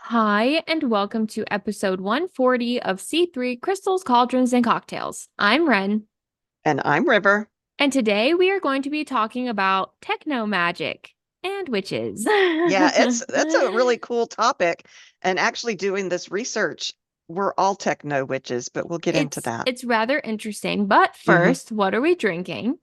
Hi, and welcome to episode 140 of C3 Crystals, Cauldrons, and Cocktails. I'm Wren, And I'm River. and today we are going to be talking about Techno Magic and witches. Yeah, that's a really cool topic. And actually doing this research, we're all techno witches, but we'll get into It's that. it's rather interesting, but Hmm. first, what are we drinking?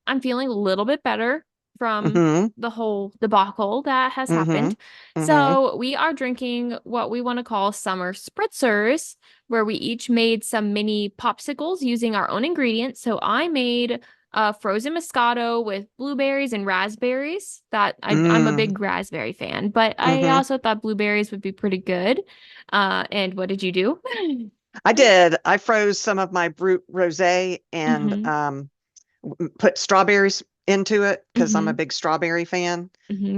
I'm feeling a little bit better from Hmm. the whole debacle that has Hmm. happened. Hmm. So we are drinking what we want to call summer spritzers, where we each made some mini popsicles using our own ingredients. So I made frozen Moscato with blueberries and raspberries. I'm a Mm. big raspberry fan, but I Hmm. also thought blueberries would be pretty good. And what did you do? I did. I froze some of my Brut Rosé and Mm-hmm. put strawberries into it because I'm Mm-hmm. a big strawberry fan.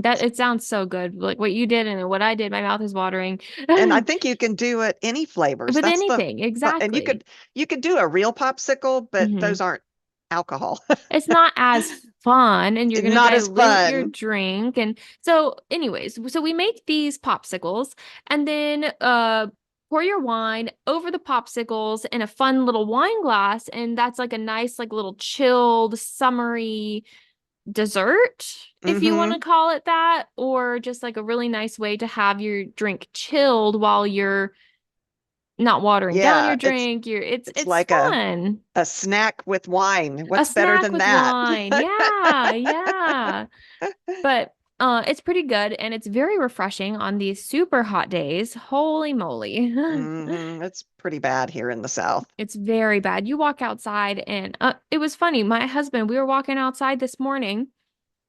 That it sounds so good. Like what you did and what I did, my mouth is watering. And I think you can do it any flavors. With That's the anything, and exactly. you could do a real popsicle, but hmm those aren't alcohol. It's not as fun and you're gonna Not as dilute your fun. drink. And so, anyways, so we make these popsicles and then pour your wine over the popsicles in a fun little wine glass, and that's like a nice, like little chilled, summery dessert, if you want to Hmm. call it that, or just like a really nice way to have your drink chilled while you're not watering down your Yeah, drink. it's It's like fun. a snack with wine. A What's better snack than with that? wine. Yeah, yeah. But it's pretty good and it's very refreshing on these super hot days. Holy moly. It's pretty bad here in the South. It's very bad. You walk outside and it was funny. My husband, we were walking outside this morning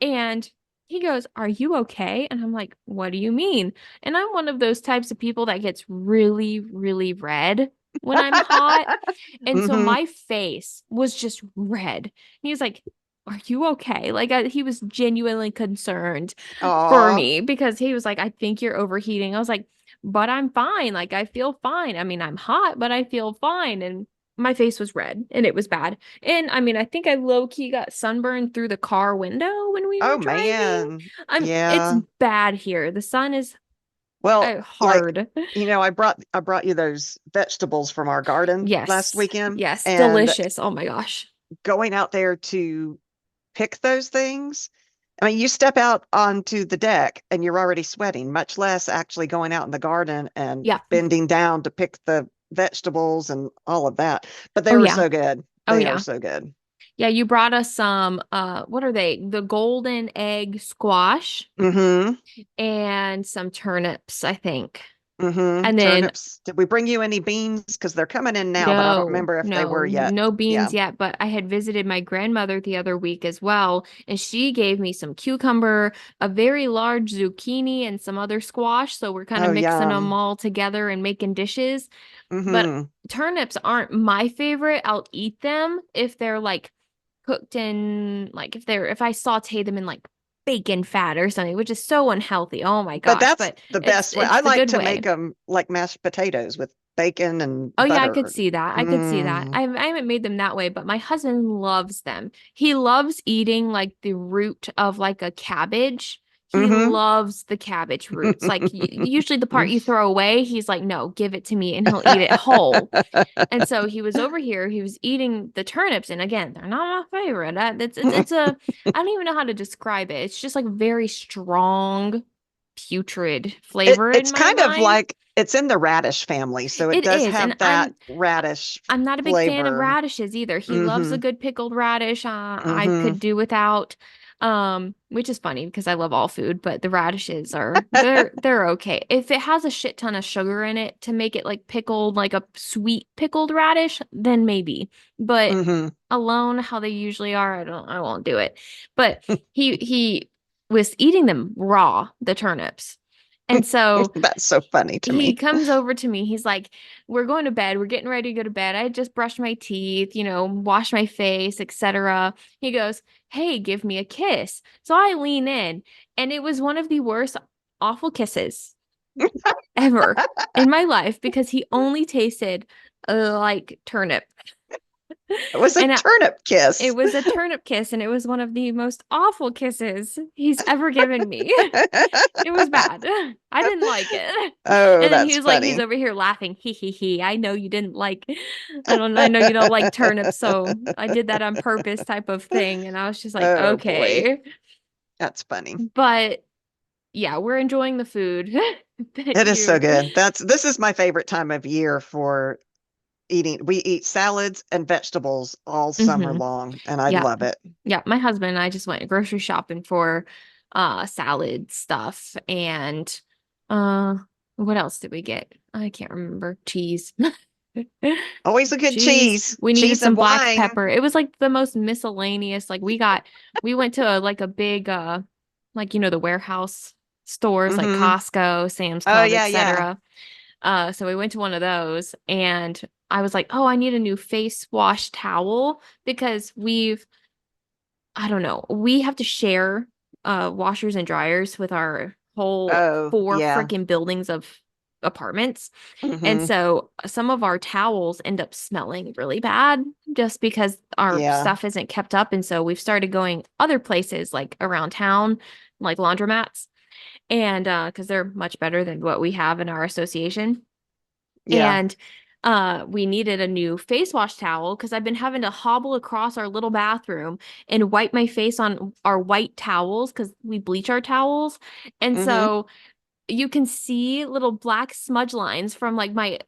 and he goes, "Are you okay?" And I'm like, "What do you mean?" And I'm one of those types of people that gets really, really red when I'm hot. And so Hmm. my face was just red. And he was like, "Are you okay?" Like he was genuinely concerned for Oh, me because he was like, "I think you're overheating." I was like, "But I'm fine. Like I feel fine. I mean, I'm hot, but I feel fine." And my face was red and it was bad. And I mean, I think I low key got sunburned through the car window when we were oh driving. man. It's Yeah. bad here. The sun is Well, like, hard. I brought you those vegetables from our garden last Yes. weekend, Yes. and Delicious. Oh my gosh. going out there to pick those things. I mean, you step out onto the deck and you're already sweating, much less actually going out in the garden and Yeah. bending down to pick the vegetables and all of that. But Oh they were yeah. so good. Oh They are yeah. so good. Yeah, you brought us some what are they? The golden egg squash Mm-hmm. and some turnips, I think. Mm-hmm. And then Turnips. Did we bring you any beans? Because they're coming in now, but I don't no, remember if they were no, yet. no Yeah. beans yet, but I had visited my grandmother the other week as well, and she gave me some cucumber, a very large zucchini, and some other squash. So we're kind of Oh, mixing them yum. all together and making dishes. But Mm-hmm. turnips aren't my favorite. I'll eat them if they're like cooked in like if I saute them in like bacon fat or something, which is so unhealthy. Oh my But gosh. that's But the it's best way. I it's the like good to way. make them like mashed potatoes with bacon and Oh yeah, I could butter. see that. I could see that. Mm. I haven't made them that way, but my husband loves them. He loves eating like the root of like a cabbage. He Mm-hmm. loves the cabbage roots. Like usually the part you throw away, he's like, "No, give it to me," and he'll eat it whole. And so he was over here, he was eating the turnips, and again, they're not my favorite. It's a I don't even know how to describe it. It's just like very strong, putrid flavor in It's my kind of mind. like it's in the radish family, so it It does is, and have that radish I'm not a big fan of flavor. radishes either. He loves a Mm-hmm. good pickled radish. I Mm-hmm. could do without, which is funny because I love all food, but the radishes are they're okay. If it has a shit ton of sugar in it to make it like pickled, like a sweet pickled radish, then maybe. But Mm-hmm. alone, how they usually are, I won't do it. But he was eating them raw, the turnips. And so That's so funny to he me. comes over to me. He's like, "We're going to bed. We're getting ready to go to bed. I had just brushed my teeth, washed my face, etc." He goes, "Hey, give me a kiss." So I lean in, and it was one of the worst, awful kisses ever in my life because he only tasted like turnip. It was a And turnip it kiss. was a turnip kiss, and it was one of the most awful kisses he's ever given me. It was bad. I didn't like it. Oh, And then he that's was like, he's funny. over here laughing. Hee hee hee. I know you didn't like, I know you don't like turnips, so I did that on purpose type of thing. And I was just like, Oh boy, okay. that's funny. But yeah, we're enjoying the food that It is so you good. This is my favorite time of year for eating. We eat salads and vegetables all summer hmm long, and I Yeah. love it. Yeah. My husband and I just went grocery shopping for salad stuff and uh what else did we get? I can't remember. Cheese. Always a good Cheese. cheese, We needed cheese some and black wine. pepper. It was like the most miscellaneous. Like we went to like a big like the warehouse stores like Hmm. Costco, Sam's Oh Club, yeah, yeah. etc. So we went to one of those and I was like, "Oh, I need a new face wash towel because I don't know, we have to share washers and dryers with our whole Oh four yeah. freaking buildings of apartments. And Hmm. so some of our towels end up smelling really bad just because our Yeah. stuff isn't kept up. And so we've started going other places like around town, like laundromats, and because they're much better than what we have in our association. Yeah. And we needed a new face wash towel because I've been having to hobble across our little bathroom and wipe my face on our white towels because we bleach our towels. And Hmm. so you can see little black smudge lines from like my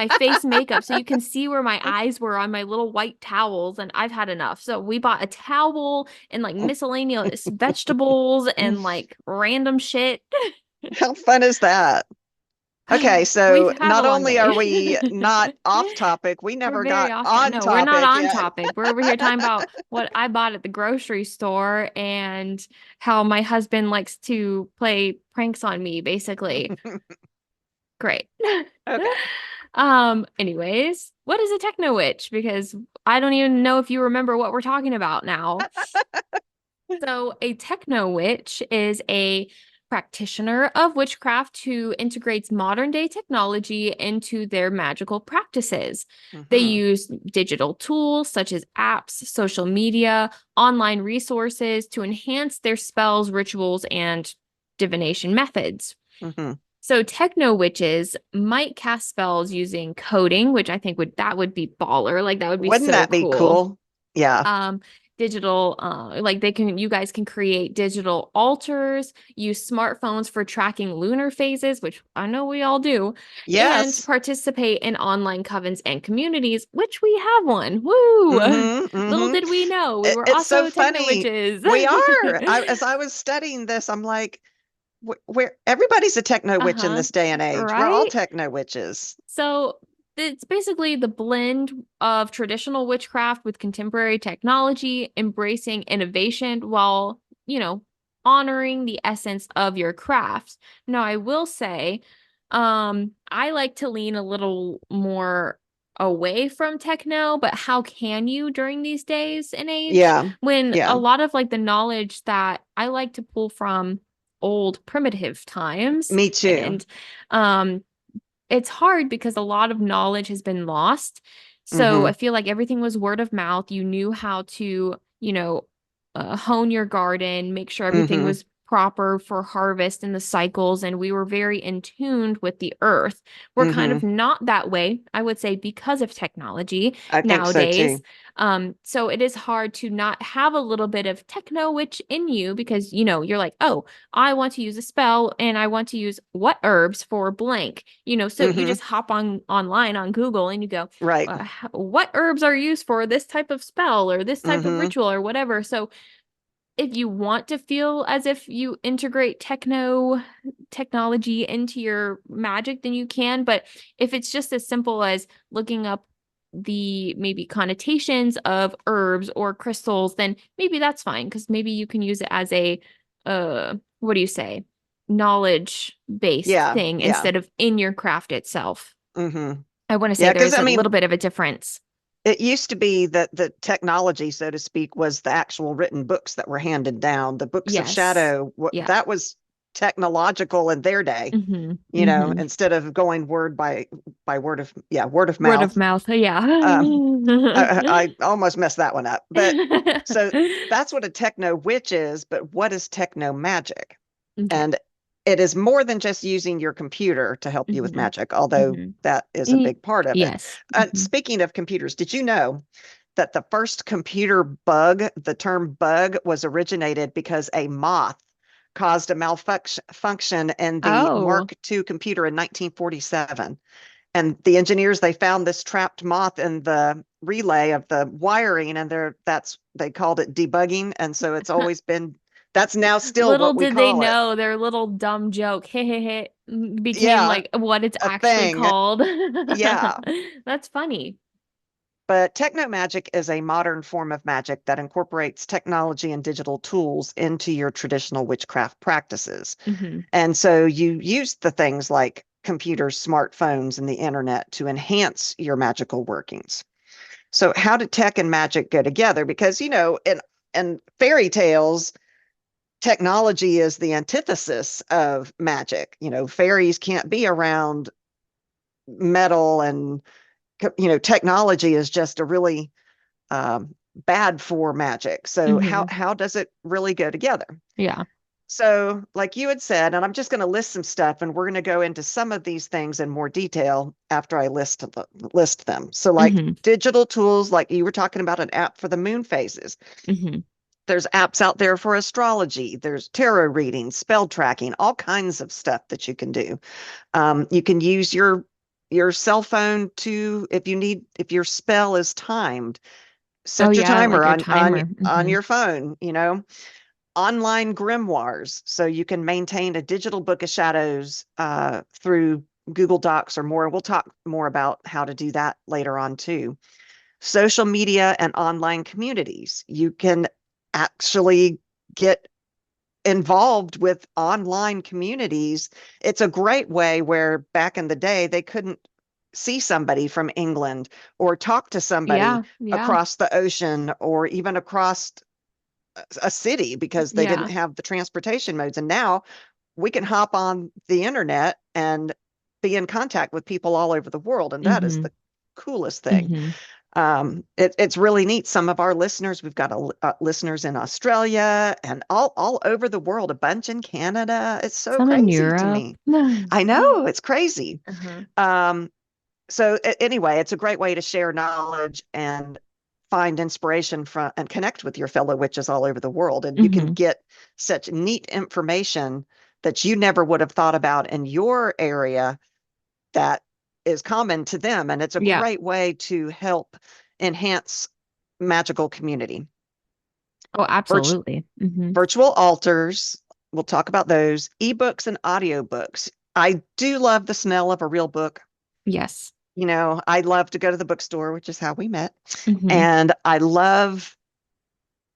face makeup, so you can see where my eyes were on my little white towels, and I've had enough. So we bought a towel and like miscellaneous vegetables and like random shit. How fun is that? Okay, We've so had a not long only are day. we not off topic, we We're never very got off topic. on No, we're not topic on yet. topic. We're over here talking about what I bought at the grocery store and how my husband likes to play pranks on me, basically. Great. Okay. Anyways, what is a techno witch? Because I don't even know if you remember what we're talking about now. So, a techno witch is a practitioner of witchcraft who integrates modern day technology into their magical practices. They Hmm. use digital tools such as apps, social media, online resources to enhance their spells, rituals, and divination methods. Hmm. So techno witches might cast spells using coding, which I think would be baller. Like that would be Wouldn't so that be cool. cool? Yeah. Um, digital, like you guys can create digital altars, use smartphones for tracking lunar phases, which I know we all do, and Yes. participate in online covens and communities, which we have one. Woo! Hmm. Little Hmm. did we know we were It's so also techno funny. witches. We are. As I was studying this, I'm like, where everybody's a techno witch in Uh-huh. this day and age. We're all Right? techno witches. So it's basically the blend of traditional witchcraft with contemporary technology, embracing innovation while, honoring the essence of your craft. Now, I will say, I like to lean a little more away from techno, but how can you during these days and age Yeah. when a Yeah. lot of like the knowledge that I like to pull from old primitive times Me too. and um it's hard because a lot of knowledge has been lost. So Hmm. I feel like everything was word of mouth. You knew how to, hone your garden, make sure everything Hmm. was proper for harvest and the cycles. And we were very in tune with the earth. We're kind Hmm. of not that way, I would say, because of technology I think so nowadays. too. So it is hard to not have a little bit of techno witch in you because, you're like, oh, I want to use a spell and I want to use what herbs for blank, so you Hmm. just hop on online on Google and you go, Right. what herbs are used for this type of spell or this type of Hmm. ritual or whatever. So if you want to feel as if you integrate techno technology into your magic, then you can. But if it's just as simple as looking up the maybe connotations of herbs or crystals, then maybe that's fine because maybe you can use it as a what do you say? Knowledge based Yeah. thing Yeah. instead of in your craft itself. Hmm. I want to say Yeah. Because there's I a mean, little bit of a difference. it used to be that the technology, so to speak, was the actual written books that were handed down. The books of Yes. shadow, Yeah. that was technological in their day, Mm-hmm. you know, Mm-hmm. instead of going by word of Word of mouth. mouth. Yeah. Um, I almost messed that one up. But so that's what a techno witch is. But what is techno magic? Okay. And it is more than just using your computer to help you with Mm-hmm. magic, although Mm-hmm. that is a big part of it. Yes. Mm-hmm. Speaking of computers, did you know that the first computer bug, the term bug, was originated because a moth caused a malfunction in the Oh, Mark II computer in 1947? And the engineers, they found this trapped moth in the relay of the wiring, and they called it debugging. And so it's always been, that's now still little what we did they call it. know their little dumb joke, hey, hey, hey, became Yeah, like what it's a actually thing. called. Yeah. That's funny. But techno magic is a modern form of magic that incorporates technology and digital tools into your traditional witchcraft practices. Mm-hmm. And so you use the things like computers, smartphones, and the internet to enhance your magical workings. So how did tech and magic go together? Because, you know, in fairy tales, technology is the antithesis of magic. You know, fairies can't be around metal, and you know, technology is just a really bad for magic. So Mm-hmm. how does it really go together? Yeah. So, like you had said, and I'm just going to list some stuff, and we're going to go into some of these things in more detail after I list them. So, like Mm-hmm. digital tools, like you were talking about an app for the moon phases. Mm-hmm. There's apps out there for astrology. There's tarot reading, spell tracking, all kinds of stuff that you can do. You can use your cell phone to, if your spell is timed, Oh set your yeah, timer like a timer. on Mm-hmm. your phone. You know, online grimoires, so you can maintain a digital book of shadows through Google Docs or more. We'll talk more about how to do that later on too. Social media and online communities. You can actually get involved with online communities. It's a great way where back in the day they couldn't see somebody from England or talk to somebody Yeah, yeah, across the ocean or even across a city because they didn't yeah. have the transportation modes. And now we can hop on the internet and be in contact with people all over the world. And that is Mm-hmm. the coolest thing. Mm-hmm. It's really neat. Some of our listeners, we've got listeners in Australia and all over the world, a bunch in Canada. It's so Some in crazy to Europe. me. I know, it's crazy. Uh-huh. Um, so anyway, it's a great way to share knowledge and find inspiration from and connect with your fellow witches all over the world. And you can Mm-hmm. get such neat information that you never would have thought about in your area that is common to them. And it's a Yeah. great way to help enhance magical community. Oh, Virt- absolutely. Mm-hmm. Virtual altars, we'll talk about those. Ebooks and audiobooks. I do love the smell of a real book. Yes. You know, I love to go to the bookstore, which is how we met. Mm-hmm. And I love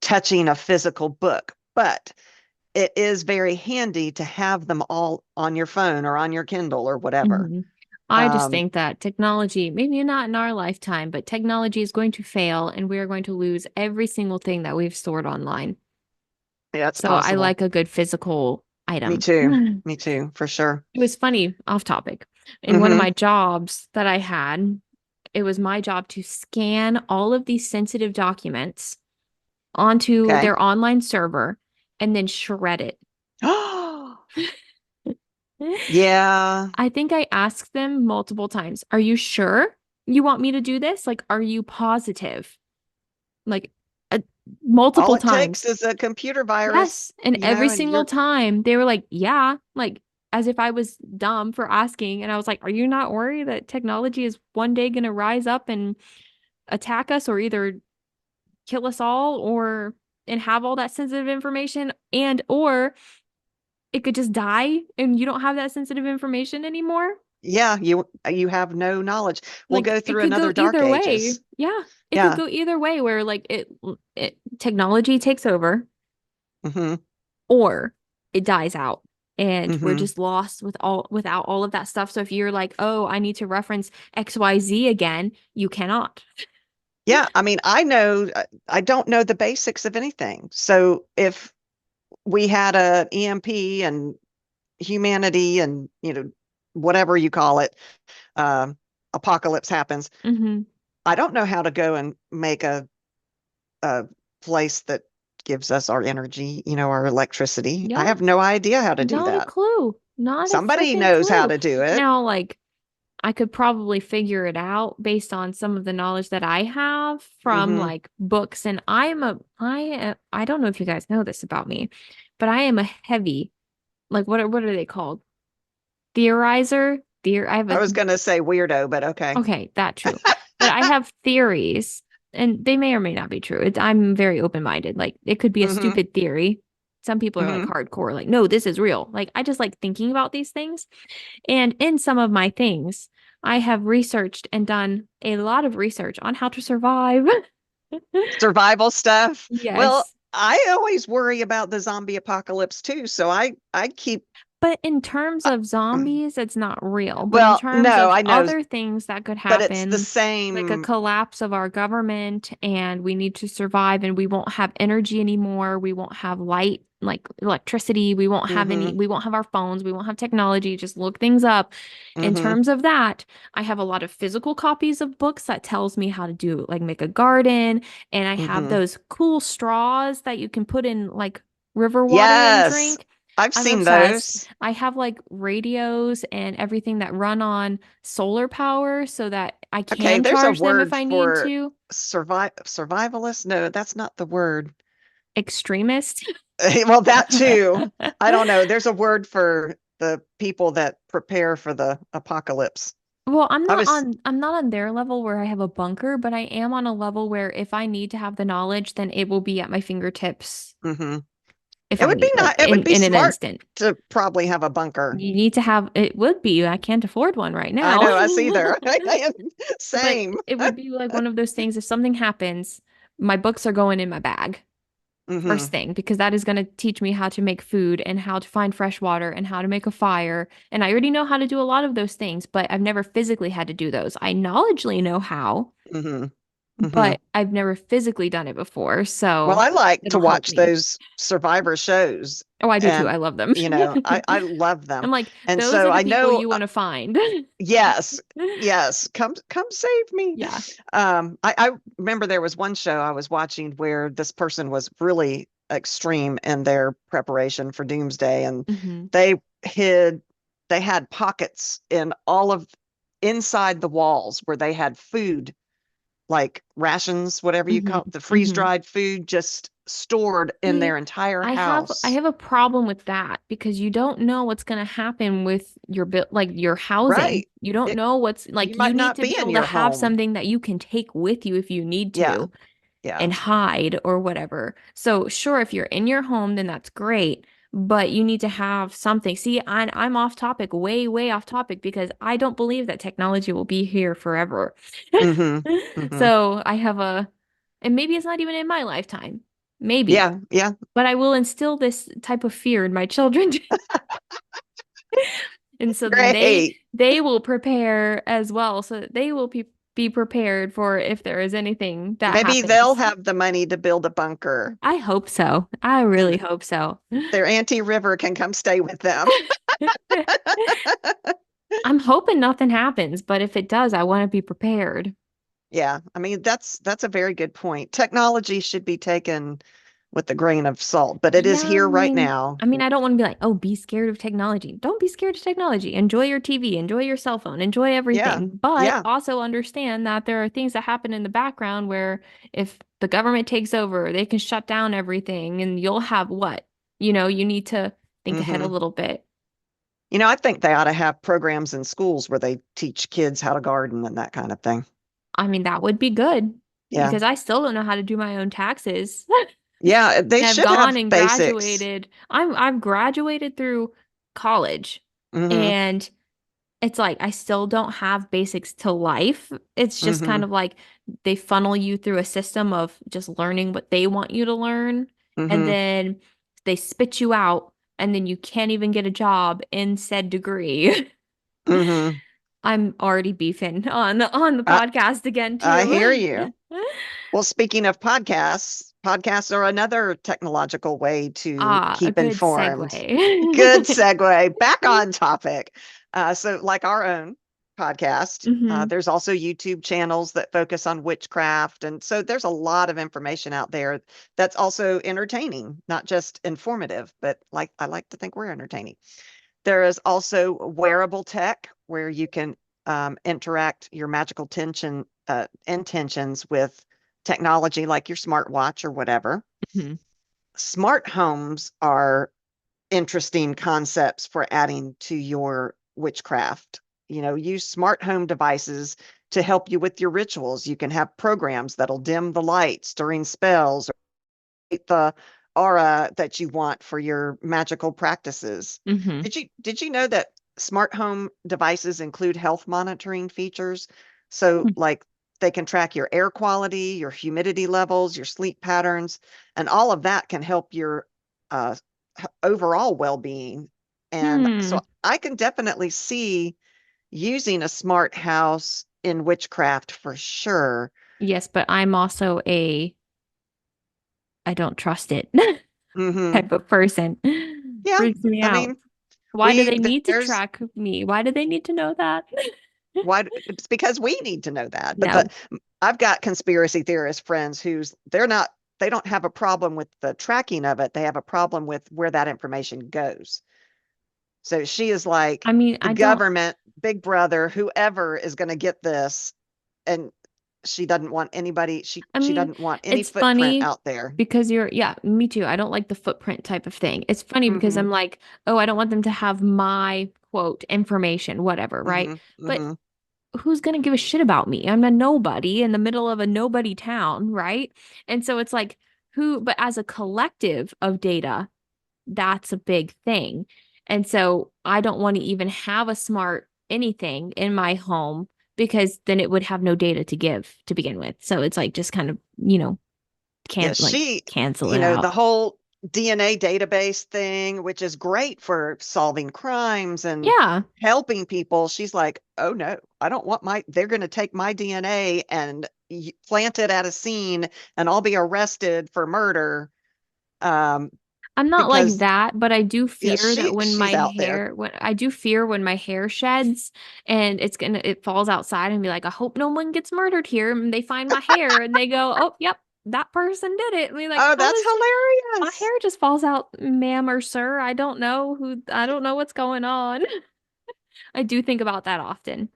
touching a physical book, but it is very handy to have them all on your phone or on your Kindle or whatever. Mm-hmm. I just Um, think that technology, maybe not in our lifetime, but technology is going to fail and we are going to lose every single thing that we've stored online. yeah, it's So I possible. like a good physical Me item. too. Me too, for sure. It was funny, off topic. In one of Hmm. my jobs that I had, it was my job to scan all of these sensitive documents onto Okay. their online server and then shred it. Yeah. I think I asked them multiple times, "Are you sure you want me to do this? Like, are you positive?" Like, uh, All multiple it takes times. is a computer virus, Yes. And you every know, and single you're, time they were like, "Yeah." Like, as if I was dumb for asking. And I was like, "Are you not worried that technology is one day going to rise up and attack us or either kill us all or and have all that sensitive information and or it could just die and you don't have that sensitive information anymore?" yeah, you have no knowledge. We'll Like go it through could go another dark either way. ages. Yeah, it could Yeah. go either way where like it technology takes over Hmm. or it dies out and we're Hmm. just lost without all of that stuff. So if you're like, "Oh, I need to reference XYZ again," you cannot. Yeah, I mean, I don't know the basics of anything. So if we had a EMP and humanity and, whatever you call it, uh, apocalypse happens, Hmm. I don't know how to go and make a place that gives us our energy, our electricity. I Yeah, have no idea how to do not a that. clue. Not a Somebody freaking knows how clue. to do it. Now, like, I could probably figure it out based on some of the knowledge that I have from Hmm. like books. And I don't know if you guys know this about me, but I am a heavy, like, what are they called? Theorizer? I have I a, was going to say weirdo, but okay. okay, that true. But I have theories and they may or may not be true. I'm very open-minded. Like, it could be a Hmm. stupid theory. Some people are like Hmm. hardcore, like, no, this is real. Like, I just like thinking about these things. And in some of my things, I have researched and done a lot of research on how to survive. Survival stuff. Well, Yes. I always worry about the zombie apocalypse too, so I keep But in terms uh, of zombies, it's not real. But in well, terms no, of I know, other things that could but it's the happen, like a same. collapse of our government and we need to survive and we won't have energy anymore, we won't have light, like electricity, Hmm. we won't have our phones, we won't have technology, just look things up. In Hmm. terms of that, I have a lot of physical copies of books that tells me how to do like make a garden, and I have Hmm. those cool straws that you can put in like river water and Yes, drink. I've I'm seen obsessed. those. I have like radios and everything that run on solar power so that I Okay, can there's a charge them if word I need for to. survivalist. No, that's not the word. Extremist. Well, that too. I don't know. There's a word for the people that prepare for the apocalypse. Well, I was, I'm not on their level where I have a bunker, but I am on a level where if I need to have the knowledge, then it will be at my fingertips hmm if It I would be need like not, it would be in an smart instant. to probably have a bunker. You need to have it would be. I can't afford one right I now. know, us either. But Same. it would be like one of those things if something happens, my books are going in my bag. First Hmm. thing, because that is going to teach me how to make food and how to find fresh water and how to make a fire. And I already know how to do a lot of those things, but I've never physically had to do those. I knowledgeably know how, Hmm. hmm but I've never physically done it before. Well, So I like to it'll help watch me. those survivor shows, Oh, I do too. and I love them. I love them. I'm like, And those are so the I people know, you want to find. yes, yes, come save me. Yeah. I remember there was one show I was watching where this person was really extreme in their preparation for doomsday, and Hmm. they hid, they had pockets in all of inside the walls where they had food, like rations, whatever you Hmm. call it, the Hmm. freeze-dried food just stored in See, their entire I house. have a problem with that because you don't know what's going to happen with your like your housing. Right. You don't It, know what's you like you might need not to be be in able to your have home. something that you can take with you if you need Yeah. to Yeah. and hide or whatever. So sure, if you're in your home, then that's great. But you need to have something. See, I'm off topic, way, way off topic because I don't believe that technology will be here forever. Hmm. hmm So I have and maybe it's not even in my lifetime. Maybe. Yeah. Yeah. But I will instill this type of fear in my children. And so then Great. they will prepare as well, so that they will be prepared for if there is anything that Maybe they'll happens. have the money to build a bunker, I hope so. I really and hope so. their Auntie River can come stay with them. I'm hoping nothing happens, but if it does, I want to be prepared. Yeah, I mean that's a very good point. Technology should be taken with a grain of salt, but it is Yeah, here right now. I don't want to be like, oh, be scared of technology. Don't be scared of technology. Enjoy your TV, enjoy your cell phone, enjoy Yeah. everything. But Yeah. also understand that there are things that happen in the background where if the government takes over, they can shut down everything and you'll have what? You need to think ahead a hmm little bit. I think they ought to have programs in schools where they teach kids how to garden and that kind of thing. I mean, that would be good Yeah. because I still don't know how to do my own taxes. Yeah, they I've should gone have and basics. graduated. I've graduated through college Hmm. and it's like I still don't have basics to life. It's just kind hmm of like they funnel you through a system of just learning what they want you to learn, and hmm then they spit you out, and then you can't even get a job in said degree. hmm I'm already beefing on the I podcast again I hear too. you. Well, speaking of podcasts, podcasts are another technological way to Ah, a keep good informed. Good segue. segue. Back on topic. So, like our own podcast, Hmm. there's also YouTube channels that focus on witchcraft. And so there's a lot of information out there that's also entertaining, not just informative, but like I like to think we're entertaining. There is also wearable tech where you can interact your magical intentions with technology like your smartwatch or whatever. Hmm. Smart homes are interesting concepts for adding to your witchcraft. Use smart home devices to help you with your rituals. You can have programs that'll dim the lights during spells or the aura that you want for your magical practices. Hmm. Did you know that smart home devices include health monitoring features? So like they can track your air quality, your humidity levels, your sleep patterns, and all of that can help your uh, overall well-being. And Hmm. so I can definitely see using a smart house in witchcraft for sure. Yes, but I'm also a I don't trust it Hmm. type of person. Yeah, Freaks me I out. mean, Why do we they need to there's track me? Why do they need to know that? why it's because we need to know that. But No. I've got conspiracy theorist friends they don't have a problem with the tracking of it. They have a problem with where that information goes. So she is like I mean, the I don't government, Big Brother, whoever is going to get this, and she doesn't want anybody. She I she mean, doesn't want any it's footprint funny out there. because yeah, me too. I don't like the footprint type of thing. It's funny because Hmm. I'm like, oh, I don't want them to have my quote information, whatever, right? Hmm. But Hmm. who's gonna give a shit about me? I'm a nobody in the middle of a nobody town, right? And so it's like, but as a collective of data, that's a big thing. And so I don't want to even have a smart anything in my home because then it would have no data to give to begin with. So it's like just kind of, Yeah, can't like cancel it the out. whole DNA database thing, which is great for solving crimes and Yeah. helping people. She's like, oh no, I don't want they're going to take my DNA and plant it at a scene and I'll be arrested for murder. Um, I'm not like because that, but I do yeah, fear that she's out there. when I do fear when my hair sheds and it falls outside and be like, I hope no one gets murdered here. And they find my hair and they go, oh, yep, that person did it. And be like, Oh, how that's does my hilarious. hair just falls out, ma'am or sir? I don't know what's going on. I do think about that often.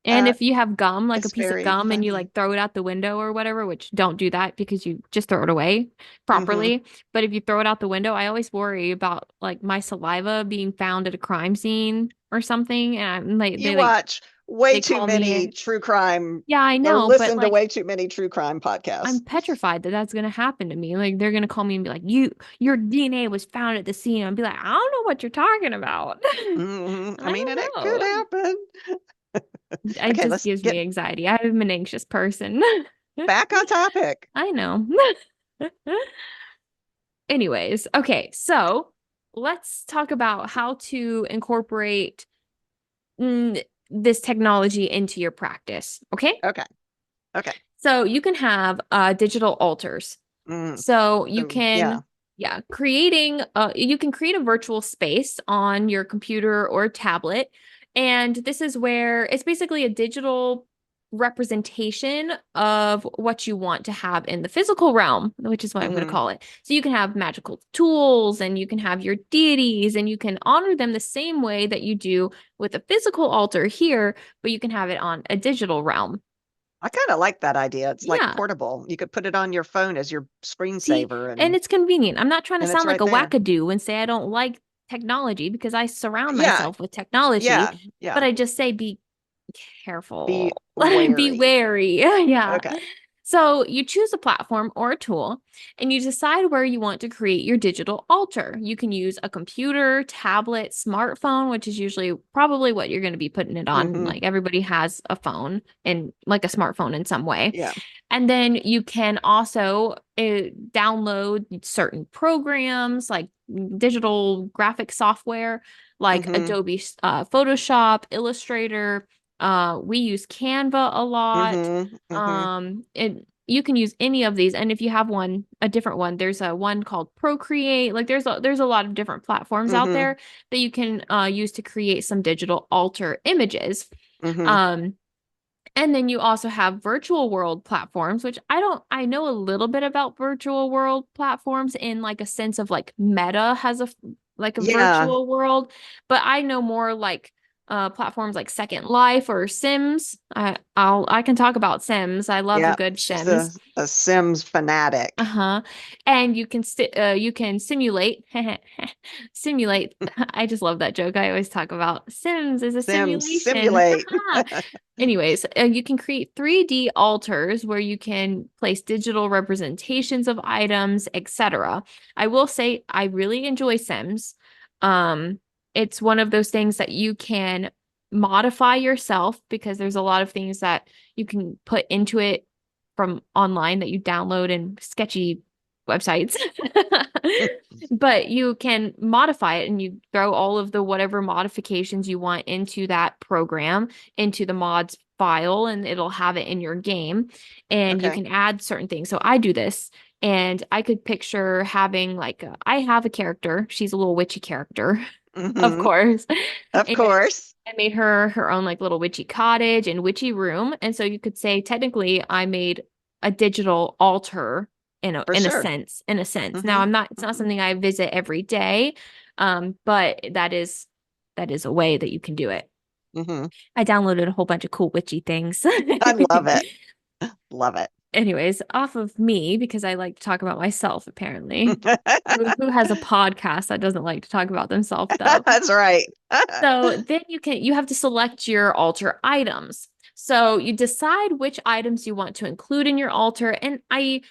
And Uh, if you have gum, like a it's piece of very gum, and you funny. like throw it out the window or whatever, which don't do that because you just throw it away Hmm. properly. But if you throw it out the window, I always worry about like my saliva being found at a crime scene or something. And You watch way they too call me many in. true crime Yeah, I or know, but listen to like way too many true crime I'm podcasts. petrified that that's gonna happen to me. Like they're gonna call me and be like, your DNA was found at the scene. I'd be like, I don't know what you're talking about. Hmm. I I mean, don't and it could know. happen. It Okay, just let's gives me get anxiety. I'm an anxious person. back on topic. I know. Anyways, okay, so let's talk about how to incorporate this technology into your practice. Okay. Okay. Okay. So you can have digital altars. Mm. So So yeah. yeah, you can create a virtual space on your computer or tablet. And this is where it's basically a digital representation of what you want to have in the physical realm, which is what I'm going to Hmm. call it. So you can have magical tools and you can have your deities and you can honor them the same way that you do with a physical altar here, but you can have it on a digital realm. I kind of like that idea. It's like Yeah. portable. You could put it on your phone as your See, screensaver and it's convenient. I'm not trying to and it's sound like right a there. wackadoo and say I don't like technology because I surround Yeah. myself with technology, Yeah. but Yeah. I just say be Be careful. Be wary. wary. Yeah. Okay. So you choose a platform or a tool and you decide where you want to create your digital altar. You can use a computer, tablet, smartphone, which is usually probably what you're going to be putting it on. Hmm. Like everybody has a phone and like a smartphone in some way. Yeah. And then you can also download certain programs like digital graphic software like Hmm. Adobe Photoshop, Illustrator. We use Canva a lot. Hmm. Hmm. It you can use any of these. And if you have one, a different one, there's a one called Procreate. Like there's a lot of different platforms out Mm-hmm. there that you can use to create some digital altar images. Mm-hmm. Um, and then you also have virtual world platforms, which I know a little bit about virtual world platforms in like a sense of like Meta has like a Yeah. virtual world, but I know more like platforms like Second Life or Sims. I can talk about Sims. I love a Yeah. good She's Sims. a Sims fanatic. Uh-huh. And you can simulate simulate. I just love that joke. I always talk about Sims is a Sims simulation. simulate. Anyways, you can create 3D altars where you can place digital representations of items, etc. I will say I really enjoy Sims. Um, it's one of those things that you can modify yourself because there's a lot of things that you can put into it from online that you download in sketchy websites. But you can modify it and you throw all of the whatever modifications you want into that program, into the mods file, and it'll have it in your game. And you Okay. can add certain things. So I do this. And I could picture having I have a character. She's a little witchy character, of Mm-hmm. course. Of And course. I made her own like little witchy cottage and witchy room. And so you could say technically I made a digital altar For in a sure. sense, in a sense. Now Mm-hmm. I'm not it's not Mm-hmm. something I visit every day. But that is a way that you can do it. Mm-hmm. I downloaded a whole bunch of cool witchy things. I love it. Love it. Anyways, off of me because I like to talk about myself apparently. Who has a podcast that doesn't like to talk about themselves though? That's right. So then you have to select your altar items. So you decide which items you want to include in your altar. And I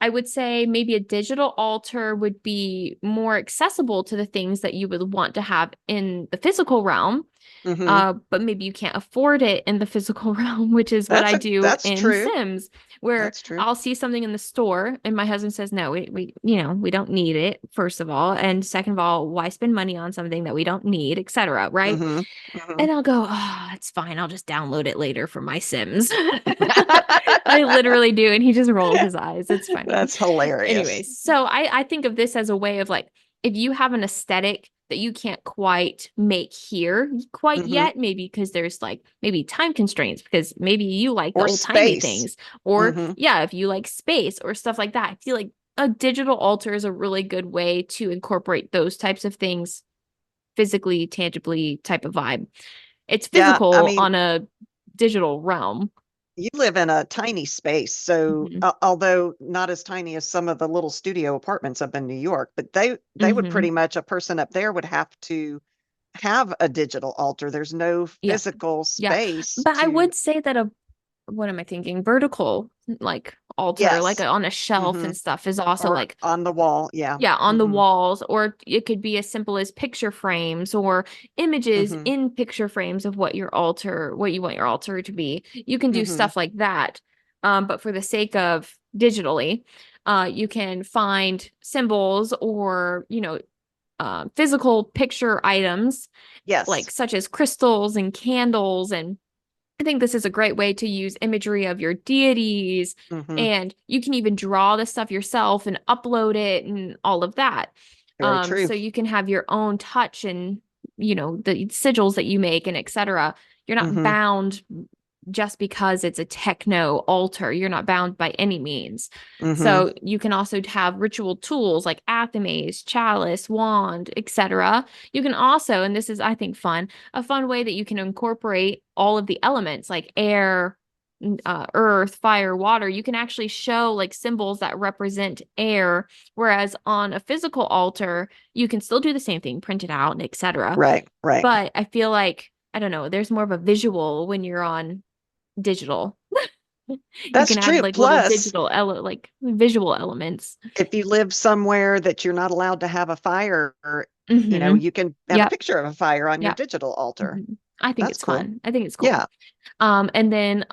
would say maybe a digital altar would be more accessible to the things that you would want to have in the physical realm. Mm-hmm. But maybe you can't afford it in the physical realm, which is what I do That's in true. Sims, where That's true. I'll see something in the store and my husband says, no, we don't need it, first of all. And second of all, why spend money on something that we don't need, etc. Right. Mm-hmm. Mm-hmm. And I'll go, oh, it's fine. I'll just download it later for my Sims. I literally do. And he just rolls his eyes. It's funny. That's hilarious. Anyways, so I think of this as a way of like, if you have an aesthetic that you can't quite make here quite Mm-hmm. yet, maybe because there's like maybe time constraints, because maybe you like the Or old timey space. things, or Mm-hmm. yeah, if you like space or stuff like that, I feel like a digital altar is a really good way to incorporate those types of things physically, tangibly type of vibe. It's Yeah. I physical mean, on a digital realm. you live in a tiny space, so Hmm. although not as tiny as some of the little studio apartments up in New York, but they would Hmm. pretty much a person up there would have to have a digital altar. There's no Yeah. physical Yeah. space But I to, would say that a what am I thinking? Vertical, like altar, like yes. on a shelf Mm-hmm. and stuff is also Or like, on the wall. Yeah. yeah, on the Mm-hmm. walls, or it could be as simple as picture frames or images Mm-hmm. in picture frames of what you want your altar to be. You can do Mm-hmm. stuff like that. But for the sake of digitally, you can find symbols or, physical picture items like Yes. such as crystals and candles. And I think this is a great way to use imagery of your deities. Mm-hmm. And you can even draw the stuff yourself and upload it and all of that. Very true. So you can have your own touch and, the sigils that you make and etc. You're not Mm-hmm. bound just because it's a techno altar. You're not bound by any means. Mm-hmm. So you can also have ritual tools like athames, chalice, wand, etc. You can also, and this is, I think, a fun way that you can incorporate all of the elements like air, earth, fire, water. You can actually show like symbols that represent air, whereas on a physical altar, you can still do the same thing, print it out, and etc. Right. Right. But I feel like, I don't know, there's more of a visual when you're on digital. You That's can add true. like little Plus, digital like visual elements. if you live somewhere that you're not allowed to have a fire, Hmm. you can have a Yep. picture of a fire on your Yep. digital altar. Hmm. I think That's it's cool. fun. I think it's cool. Yeah. And then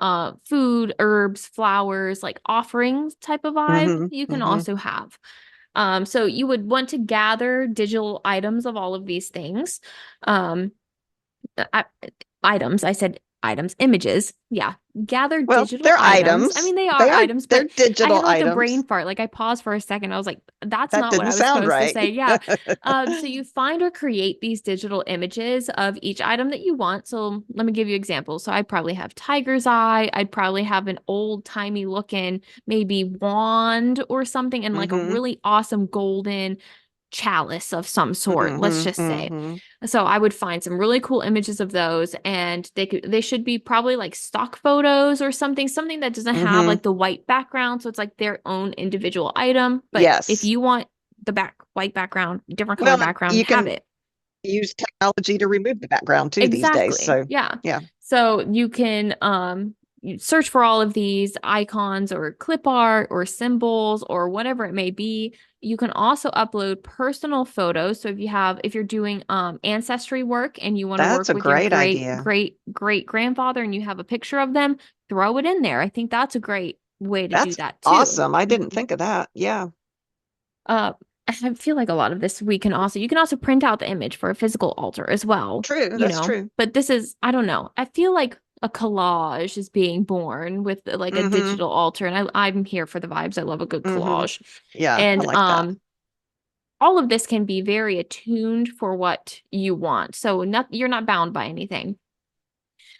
food, herbs, flowers, like offerings type of vibe Mm-hmm. you can Mm-hmm. also have. So you would want to gather digital items of all of these things. Um, I, items. I said items, images. Yeah. Gather Well, digital they're items. I items. mean, they are items, They're but I digital had like a brain items. fart. Like I paused for a second. I was like, that's That not what didn't I was sound supposed to right. say. Yeah. So you find or create these digital images of each item that you want. So let me give you examples. So I'd probably have tiger's eye. I'd probably have an old timey looking, maybe wand or something, and like a Mm-hmm. really awesome golden chalice of some sort, let's Mm-hmm. just say. Mm-hmm. So I would find some really cool images of those, and they should be probably like stock photos or something that doesn't have Mm-hmm. like the white background, so it's like their own individual item. But if Yes. you want the white background, different color Well, background, you have can it. use technology to remove the background too these days. Exactly. So, Yeah. yeah, So you can you search for all of these icons or clip art or symbols or whatever it may be. You can also upload personal photos. So if you're doing ancestry work and you want to that's work a with your great great idea. great great grandfather and you have a picture of them, throw it in there. I think that's a great way to do That's that too. awesome. I didn't Mhm. think of that. Yeah, Uh, I feel like a lot of this you can also print out the image for a physical altar as well, true. That's true. but this is, I don't know. I feel like a collage is being born with like a Mm-hmm. digital altar, and I'm here for the vibes. I love a good Mm-hmm. collage. Yeah, I And like that. all of this can be very attuned for what you want. So you're not bound by anything.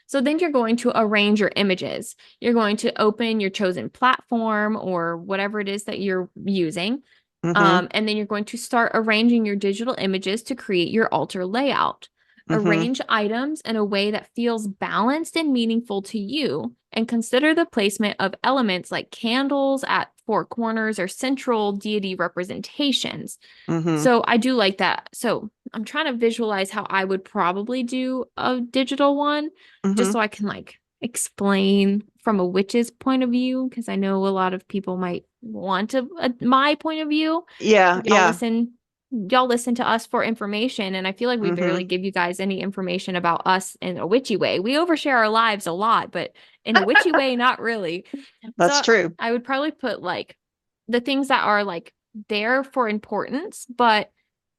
So then you're going to arrange your images. You're going to open your chosen platform or whatever it is that you're using. Mm-hmm. And then you're going to start arranging your digital images to create your altar layout. Mm-hmm. Arrange items in a way that feels balanced and meaningful to you, and consider the placement of elements like candles at four corners or central deity representations. Mm-hmm. So I do like that. So I'm trying to visualize how I would probably do a digital one, just Mm-hmm. so I can like explain from a witch's point of view, because I know a lot of people might want my point of view. Yeah, Y'all yeah. listen, y'all listen to us for information, and I feel like we barely Mm-hmm. give you guys any information about us in a witchy way. We overshare our lives a lot, but in a witchy way, not really. That's So true. I would probably put like the things that are like there for importance, but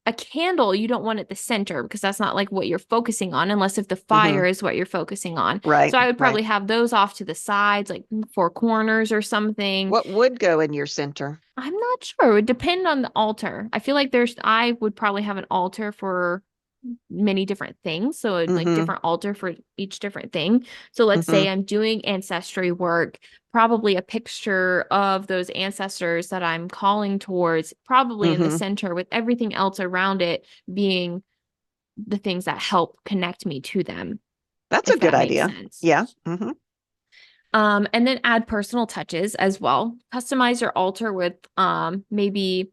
a candle, you don't want at the center because that's not like what you're focusing on, unless if the Mm-hmm. fire is what you're focusing on. Right, So I would right. probably have those off to the sides, like four corners or something. What would go in your center? I'm not sure. It would depend on the altar. I feel like I would probably have an altar for many different things. So like Mm-hmm. different altar for each different thing. So let's Mm-hmm. say I'm doing ancestry work, probably a picture of those ancestors that I'm calling towards, probably in the Mm-hmm. center with everything else around it being the things that help connect me to them, That's a if good that makes idea. sense. Yeah. Mm-hmm. And then add personal touches as well. Customize your altar with maybe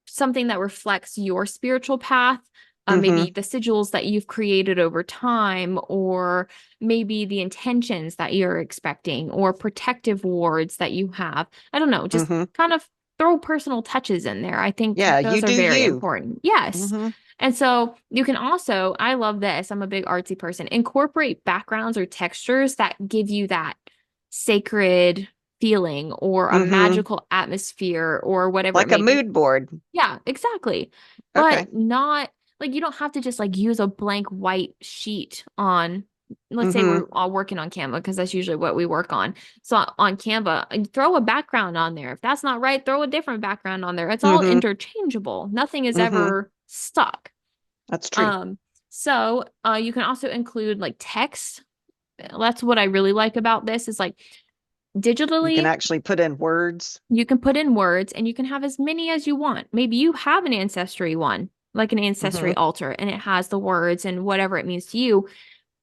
something that reflects your spiritual path, Mm-hmm. maybe the sigils that you've created over time, or maybe the intentions that you're expecting, or protective wards that you have. I don't know, just Mm-hmm. kind of throw personal touches in there. I think Yeah, you those are do very you. important. Yes. Mm-hmm. And so you can also, I love this. I'm a big artsy person. Incorporate backgrounds or textures that give you that sacred feeling or a Mm-hmm. magical atmosphere or whatever it Like a may be. mood board. Yeah, exactly. Okay. But not like you don't have to just like use a blank white sheet on, let's say Mm-hmm. we're all working on Canva because that's usually what we work on. So on Canva, throw a background on there. If that's not right, throw a different background on there. It's all Mm-hmm. interchangeable. Nothing is Mm-hmm. ever stuck. That's true. Um, so you can also include like text. That's what I really like about this is like You can digitally actually put in words. you can put in words and you can have as many as you want. Maybe you have an ancestry one, like an Mm-hmm. ancestry altar, and it has the words and whatever it means to you.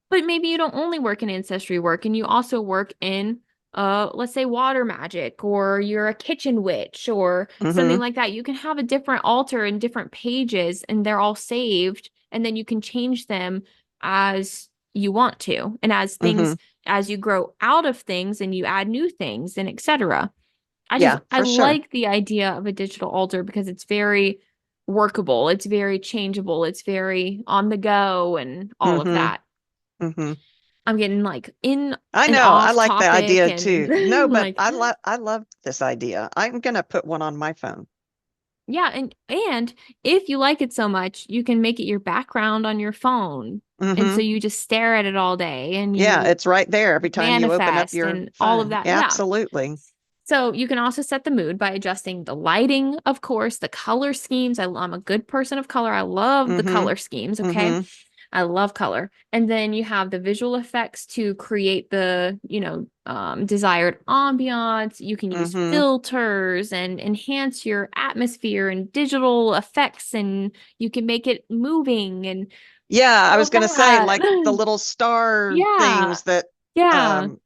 But maybe you don't only work in ancestry work and you also work in let's say water magic, or you're a kitchen witch or something Mm-hmm. like that. You can have a different altar and different pages and they're all saved, and then you can change them as you want to. And Mm-hmm. as you grow out of things and you add new things and etc. Yeah, I for sure. like the idea of a digital altar because it's very workable, it's very changeable, it's very on the go and all of Mm-hmm. that. Mm-hmm. I'm getting like in I and know. I off like the topic idea and too. No, but like I love this idea. I'm gonna put one on my phone. yeah, and if you like it so much, you can make it your background on your phone. And so Mm-hmm. you just stare at it all day and Yeah, you it's right there every time you open up manifest your and all of phone. that. Yeah. Absolutely. So you can also set the mood by adjusting the lighting, of course, the color schemes. I'm a good person of color. I love the Mm-hmm. color schemes. Okay. Mm-hmm. I love color. And then you have the visual effects to create the, desired ambiance. You can use Mm-hmm. filters and enhance your atmosphere and digital effects, and you can make it moving and Yeah, I all was of going to say that. like the little star Yeah. things that Yeah. um,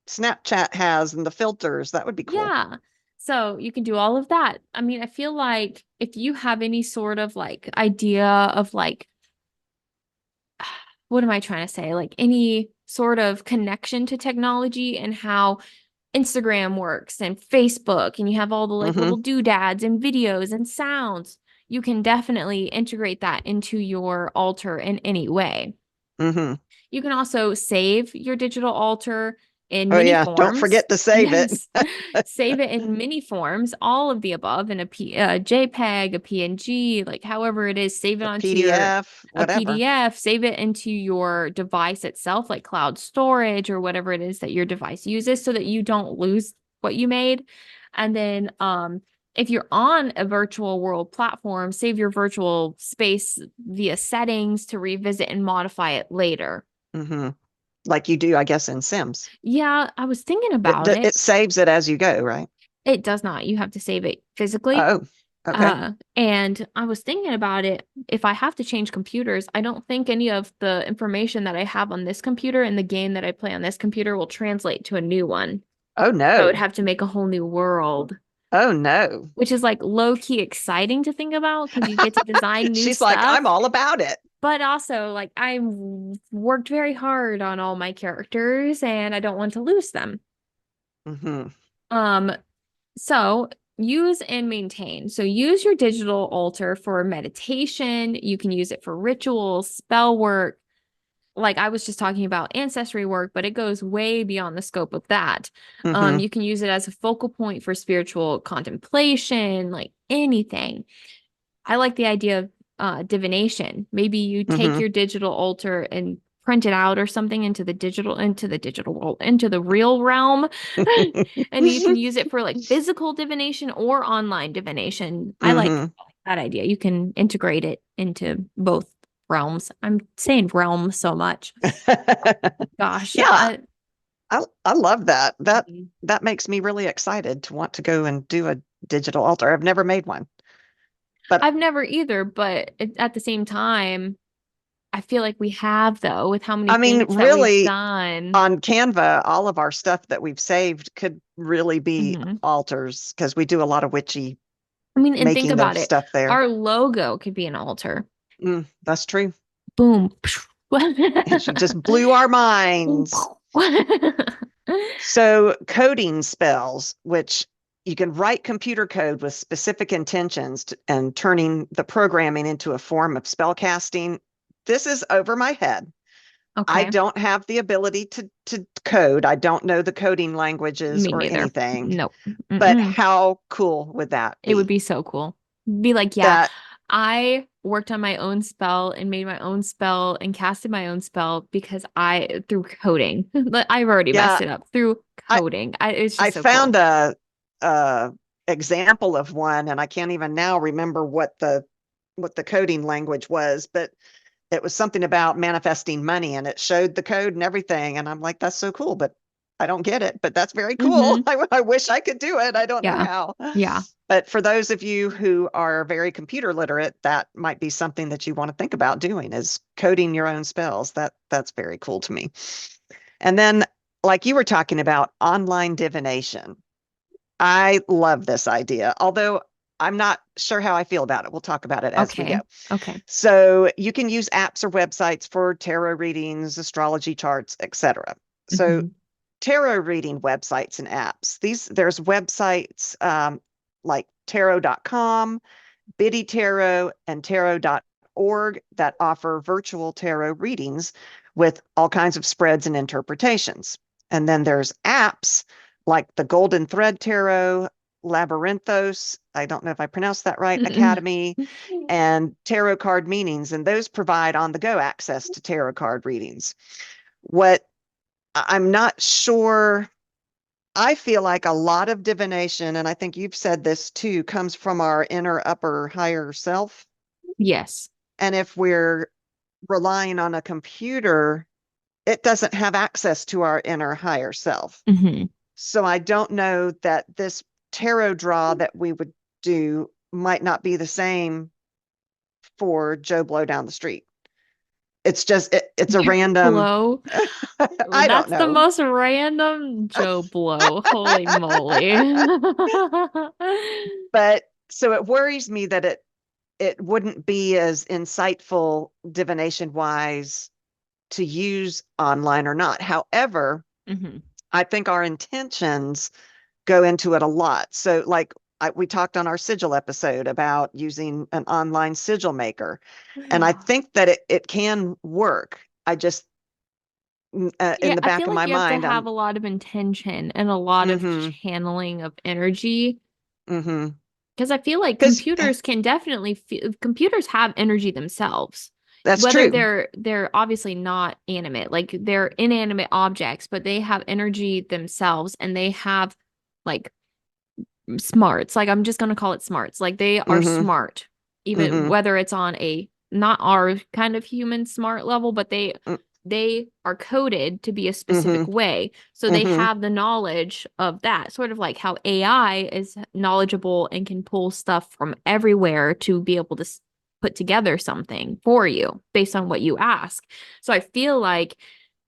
Snapchat has and the filters. That would be cool. Yeah. So you can do all of that. I mean, I feel like if you have any sort of like idea of like, what am I trying to say? Like any sort of connection to technology and how Instagram works and Facebook, and you have all the like Mm-hmm. little doodads and videos and sounds, you can definitely integrate that into your altar in any way. Mm-hmm. You can also save your digital altar in Oh many yeah, don't forms. forget to save it. Yes, save it in many forms, all of the above, in a JPEG, a PNG, like however it is, save it A onto your PDF, a whatever. PDF, save it into your device itself, like cloud storage or whatever it is that your device uses, so that you don't lose what you made. And then, if you're on a virtual world platform, save your virtual space via settings to revisit and modify it later. Mm-hmm. Like you do, I guess, in Sims. Yeah, I was thinking It about it. it saves it as you go, right? It does not. You have to save it physically. Oh, okay. And I was thinking about it. If I have to change computers, I don't think any of the information that I have on this computer and the game that I play on this computer will translate to a new one. Oh I would no. have to make a whole new world, Oh no. which is like low key exciting to think about because you get to design new She's like, I'm stuff. all about it. But also, like, I worked very hard on all my characters and I don't want to lose them. Mm-hmm. Um, So use and maintain. So use your digital altar for meditation. You can use it for rituals, spell work. Like I was just talking about ancestry work, but it goes way beyond the scope of that. Mm-hmm. You can use it as a focal point for spiritual contemplation, like anything. I like the idea of divination. Maybe you take Mm-hmm. your digital altar and print it out or something into the digital world, into the real realm. And you can use it for like physical divination or online divination. Mm-hmm. I like that idea. You can integrate it into both realms. I'm saying realm so much. Gosh, Yeah, I love that. That makes me really excited to want to go and do a digital altar. I've never made one. But I've never either, but at the same time, I feel like we have though with how many I mean, things that we've really done. on Canva, all of our stuff that we've saved could really be Mhm. altars because we do a lot of witchy I mean, and think making of about it. stuff there. Our logo could be an altar. That's true. Boom. And she just blew our minds. So coding spells, which you can write computer code with specific intentions and turning the programming into a form of spell casting. This is over my head. I Okay. don't have the ability to code. I don't know the coding languages Me or neither. anything. Nope. But Mm-mm. how cool would that It would be? be so cool. Be like, yeah, That I worked on my own spell and made my own spell and casted my own spell because I through coding. But I've already messed yeah, it up through I coding. It's I just so found cool. a example of one, and I can't even now remember what the coding language was, but it was something about manifesting money, and it showed the code and everything. And I'm like, that's so cool, but I don't get it. But that's very cool. Hmm. I wish I could do it. I don't know Yeah. how. Yeah. But for those of you who are very computer literate, that might be something that you want to think about doing is coding your own spells. That's very cool to me. And then, like you were talking about, online divination. I love this idea, although I'm not sure how I feel about it. We'll talk about it as we go. Okay. Okay. So you can use apps or websites for tarot readings, astrology charts, etc. So Hmm. tarot reading websites and apps. There's websites like tarot.com, Biddy Tarot, and tarot.org that offer virtual tarot readings with all kinds of spreads and interpretations. And then there's apps like the Golden Thread Tarot. Labyrinthos, I don't know if I pronounced that right, Academy, and tarot card meanings, and those provide on-the-go access to tarot card readings. What I'm not sure, I feel like a lot of divination, and I think you've said this too, comes from our inner, upper, higher self. Yes. And if we're relying on a computer, it doesn't have access to our inner, higher self. Hmm. So I don't know that this tarot draw that we would do might not be the same for Joe Blow down the street. It's just it's a random. Blow. I don't That's the know. most random Joe Blow. Holy moly. But so it worries me that it wouldn't be as insightful divination wise to use online or not. However, Hmm. I think our intentions go into it a lot. So like we talked on our sigil episode about using an online sigil maker. And I think that it can work. I just, in Yeah, the I back feel of like my you have to mind, have a lot of intention and a lot of mm-hmm, channeling of energy. mm-hmm. Because I feel like Because computers can definitely feel, computers have energy themselves. that's Whether true. they're obviously not animate, like they're inanimate objects, but they have energy themselves and they have like smarts. Like I'm just gonna call it smarts. Like they are Mm-hmm, smart, even mm-hmm, whether it's on a not our kind of human smart level, but mm, they are coded to be a mm-hmm, specific way. So they mm-hmm. have the knowledge of that, sort of like how AI is knowledgeable and can pull stuff from everywhere to be able to put together something for you based on what you ask. So I feel like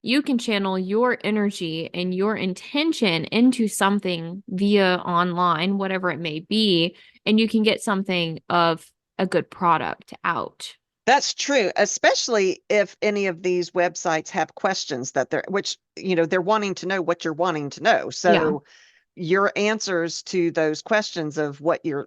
you can channel your energy and your intention into something via online, whatever it may be, and you can get something of a good product out. That's true, especially if any of these websites have questions that which, they're wanting to know what you're wanting to know. Yeah. So your answers to those questions of what your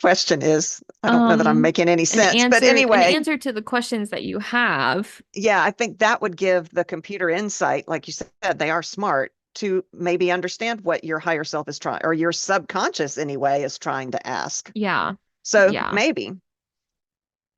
question is, I don't know that I'm Um, making any sense, but an anyway, answer to the questions that you have. yeah, I think that would give the computer insight, like you said, they are smart to maybe understand what your higher self is trying, or your subconscious anyway is trying to ask. Yeah. So Yeah. maybe.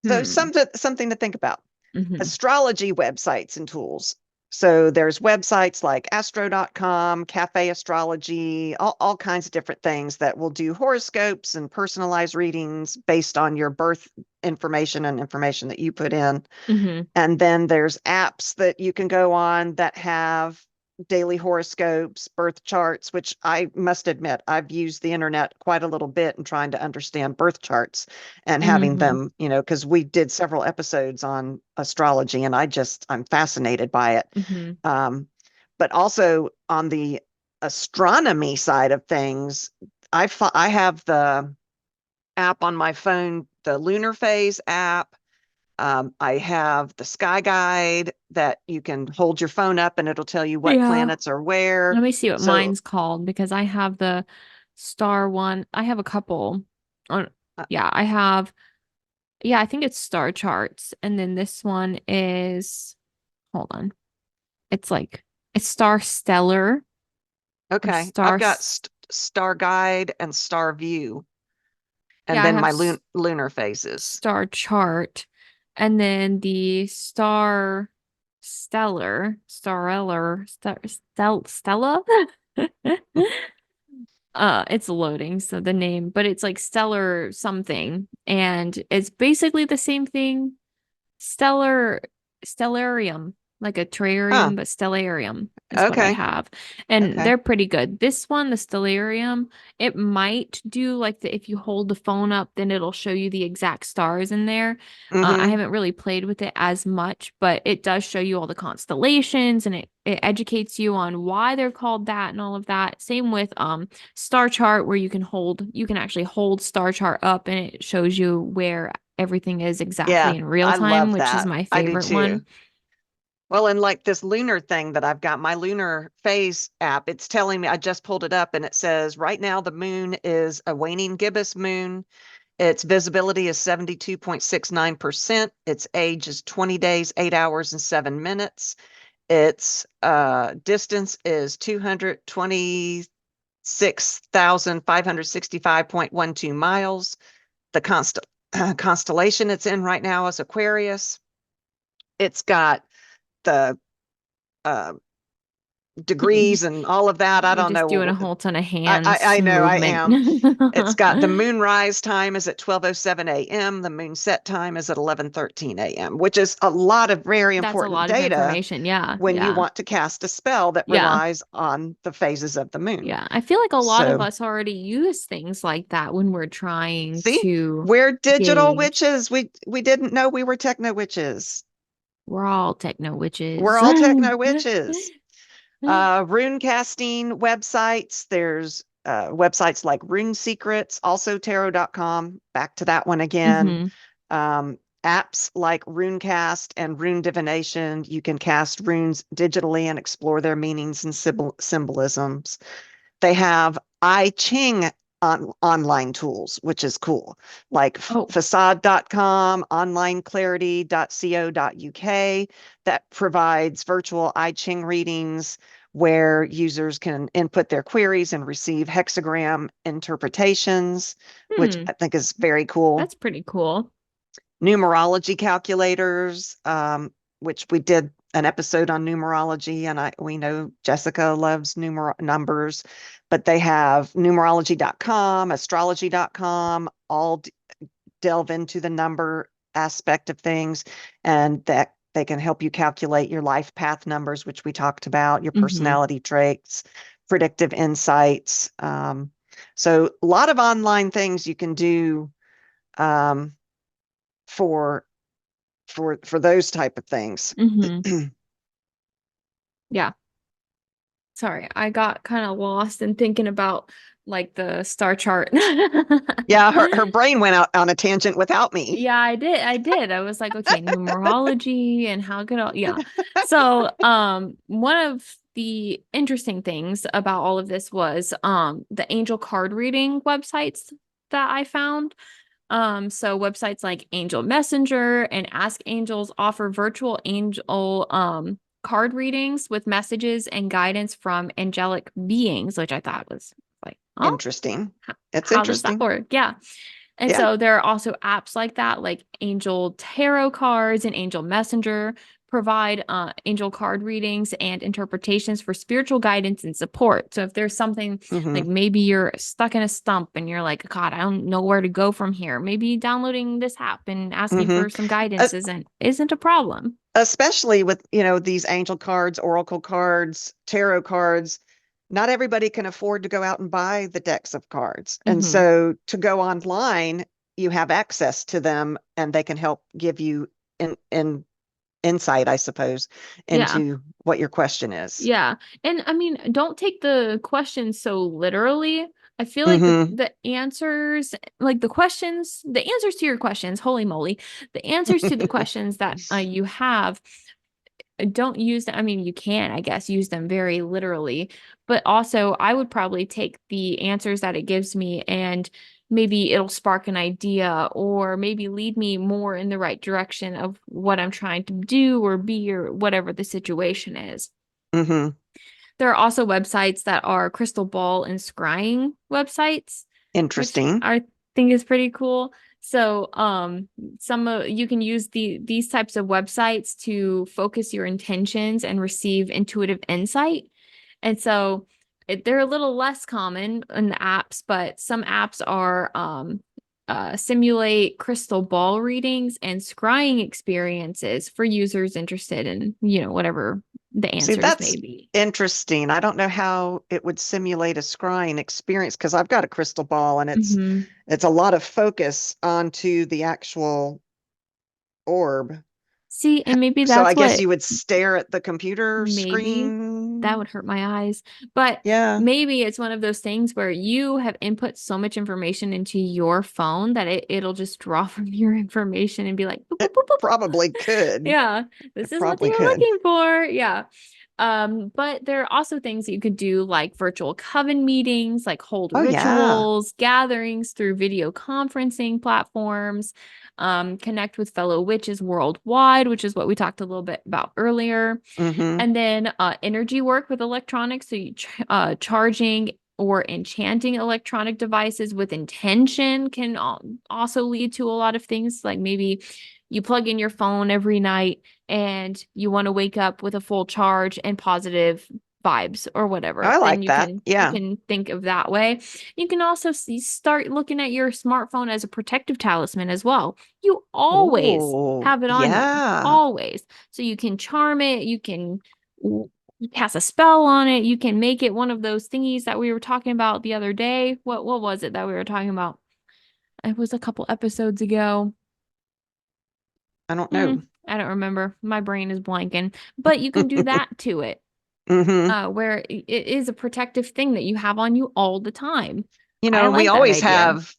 So Hmm. something to think about. Hmm. Astrology websites and tools. So there's websites like astro.com, Cafe Astrology, all kinds of different things that will do horoscopes and personalized readings based on your birth information and information that you put in. Hmm. And then there's apps that you can go on that have daily horoscopes, birth charts, which I must admit, I've used the internet quite a little bit in trying to understand birth charts and having Hmm. them, because we did several episodes on astrology and I'm fascinated by it. Hmm. Um, but also on the astronomy side of things, I have the app on my phone, the lunar phase app. I have the sky guide that you can hold your phone up and it'll tell you what Yeah. planets are where. Let me see what So, mine's called because I have the star one. I have a couple. Oh, uh, yeah, I have. Yeah, I think it's star charts. And then this one is, hold on. It's like, it's star stellar or okay, star. I've got star guide and star view, and Yeah, I then have my lunar phases. star chart. And then the star Stella. It's loading, so the name, but it's like stellar something, and it's basically the same thing. Stellar stellarium, like a Huh. terrarium, but stellarium is what I Okay. have. And Okay. they're pretty good. This one, the stellarium, it might do like if you hold the phone up, then it'll show you the exact stars in there. I Mm-hmm. haven't really played with it as much, but it does show you all the constellations and it educates you on why they're called that and all of that. Same with star chart where you can actually hold star chart up and it shows you where everything is exactly Yeah, in real I time, love which is that. my I do favorite too. one. Well, and like this lunar thing that I've got, my lunar phase app, it's telling me, I just pulled it up and it says right now the moon is a waning gibbous moon. Its visibility is 72.69%. Its age is 20 days, 8 hours, and 7 minutes. Its distance is 220, 6,565.12 miles. The constellation it's in right now is Aquarius. It's got the degrees and all of that. I You're don't just doing a know. whole ton of I, hands I, I know I movement. am. It's got the moonrise time is at 12:07 a.m. The moon set time is at 11:13 a.m., which is a lot of very That's a important lot of data information. Yeah. when you Yeah. want to cast a spell that Yeah. relies on the phases of the moon. Yeah. I feel like a lot of So, us already use things like that when we're trying see, to we're digital gauge. witches. We didn't know we were techno witches. We're all techno We're witches. all techno witches. Rune casting websites. There's websites like Rune Secrets, also tarot.com. Back to that one again. hmm Apps like Runecast and Rune Divination. You can cast runes digitally and explore their meanings and symbolisms. They have I Ching online tools, which is cool, like Oh, facade.com, onlineclarity.co.uk, that provides virtual I Ching readings where users can input their queries and receive hexagram interpretations, which hmm. I think is very cool. That's pretty cool. Numerology calculators, which we did an episode on numerology, and we know Jessica loves numbers, but they have numerology.com, astrology.com, all delve into the number aspect of things, and that they can help you calculate your life path numbers, which we talked about, your hmm personality traits, predictive insights. So a lot of online things you can do um, for for those type of things. hmm Yeah. Sorry, I got kind of lost in thinking about like the star chart. Yeah, her brain went out on a tangent without me. Yeah, I did. I did. I was like, okay, numerology and how could all, yeah. So, one of the interesting things about all of this was the angel card reading websites that I found. So websites like Angel Messenger and Ask Angels offer virtual angel card readings with messages and guidance from angelic beings, which I thought was like, oh, Interesting. It's how does that interesting. work? Yeah. And Yeah. so there are also apps like that, like Angel Tarot Cards and Angel Messenger provide angel card readings and interpretations for spiritual guidance and support. So if there's something Hmm. like maybe you're stuck in a stump and you're like, God, I don't know where to go from here, maybe downloading this app and asking Hmm. for some guidance isn't a problem. Especially with, these angel cards, oracle cards, tarot cards. Not everybody can afford to go out and buy the decks of cards. And hmm so to go online, you have access to them and they can help give you in insight, I suppose, Yeah. into what your question is. Yeah. And I mean, don't take the questions so literally. I feel like Hmm. the answers, like the answers to your questions, holy moly, the answers to the questions that you have, don't use them. I mean, you can, I guess, use them very literally, but also I would probably take the answers that it gives me and maybe it'll spark an idea or maybe lead me more in the right direction of what I'm trying to do or be or whatever the situation is. Hmm. There are also websites that are crystal ball and scrying websites, which Interesting. I think is pretty cool. So, some of you can use these types of websites to focus your intentions and receive intuitive insight. And so they're a little less common in the apps, but some apps are simulate crystal ball readings and scrying experiences for users interested in, whatever the See, answers may that's be. interesting. I don't know how it would simulate a scrying experience because I've got a crystal ball and it's hmm it's a lot of focus onto the actual orb. See, and maybe So I that's guess what you would stare at the computer maybe that screen. would hurt my eyes. But Yeah, maybe it's one of those things where you have input so much information into your phone that it'll just draw from your information and be like, boop, boop, it boop, boop, boop. probably could. Yeah, this It is what they probably were could. looking for. Yeah. But there are also things that you could do like virtual coven meetings, like hold Oh yeah. rituals, gatherings through video conferencing platforms, connect with fellow witches worldwide, which is what we talked a little bit about earlier. Hmm. And then energy work with electronics, so charging or enchanting electronic devices with intention can also lead to a lot of things. Like maybe you plug in your phone every night and you want to wake up with a full charge and positive vibes or whatever. I Then like that. you Yeah. can think of that way. You can also start looking at your smartphone as a protective talisman as well. You always Oh, have it on you, yeah. always. So you can charm it, you can cast a spell on it, you can make it one of those thingies that we were talking about the other day. What was it that we were talking about? It was a couple episodes ago. I don't Hmm, know. I don't remember. My brain is blanking. But you can do that to it, Hmm. where it is a protective thing that you have on you all the time. You I know, we like that always idea. have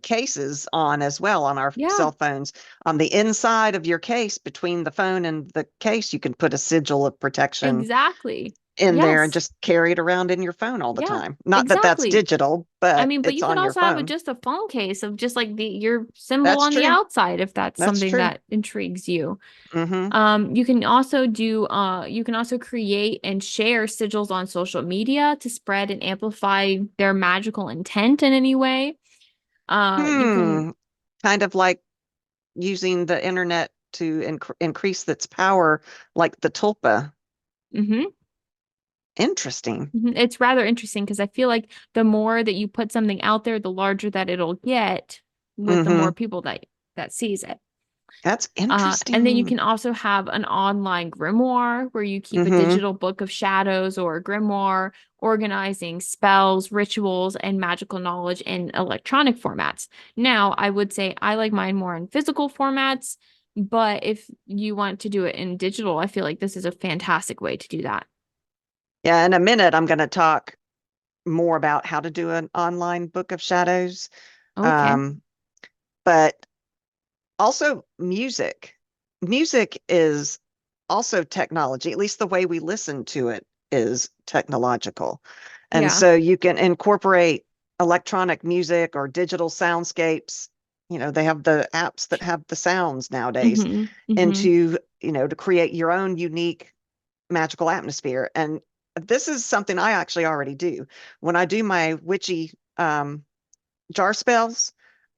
cases on as well on our Yeah, cell phones. On the inside of your case, between the phone and the case, you can put a sigil of protection exactly. in there and Yes. just carry it around in your phone all the Yeah, time. Not that that's exactly. digital, I but mean, but it's you could on your also have phone. just a phone case of just like your symbol That's on the true. outside if that's That's something true. that intrigues you. Hmm. You can also create and share sigils on social media to spread and amplify their magical intent in any way. You can, Hmm. Kind of like using the internet to increase its power, like the tulpa. mhm, Interesting. It's rather interesting because I feel like the more that you put something out there, the larger that it'll get with the more Hmm. people that sees it. That's And then you interesting. can also have an online grimoire where you keep a Hmm. digital book of shadows or a grimoire organizing spells, rituals, and magical knowledge in electronic formats. Now, I would say I like mine more in physical formats, but if you want to do it in digital, I feel like this is a fantastic way to do that. Yeah, in a minute, I'm going to talk more about how to do an online book of shadows. Okay. Um, but also music. Music is also technology, at least the way we listen to it is technological. And Yeah. so you can incorporate electronic music or digital soundscapes. You know, they have the apps that have the sounds nowadays Mm-hmm. Mm-hmm. into, to create your own unique magical atmosphere. And this is something I actually already do. When I do my witchy jar spells,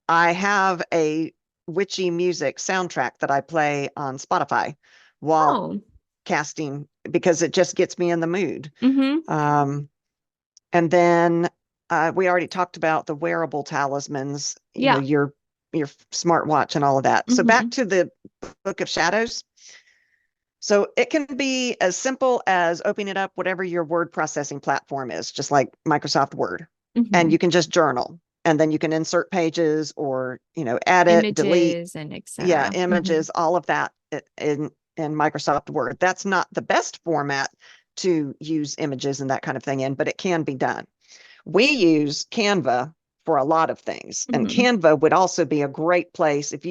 I have a witchy music soundtrack that I play on Spotify while Oh. casting because it just gets me in the mood. Mm-hmm. Um, and then we already talked about the wearable talismans, Yeah. your smartwatch and all of that. So Mm-hmm. back to the Book of Shadows. So it can be as simple as opening it up, whatever your word processing platform is, just like Microsoft Word. And Mm-hmm. you can just journal. And then you can insert pages or, edit, delete, Images and yeah, etc. Mm-hmm. images, all of that in Microsoft Word. That's not the best format to use images and that kind of thing in, but it can be done. We use Canva for a lot of things, and Mm-hmm. Canva would also be a great place if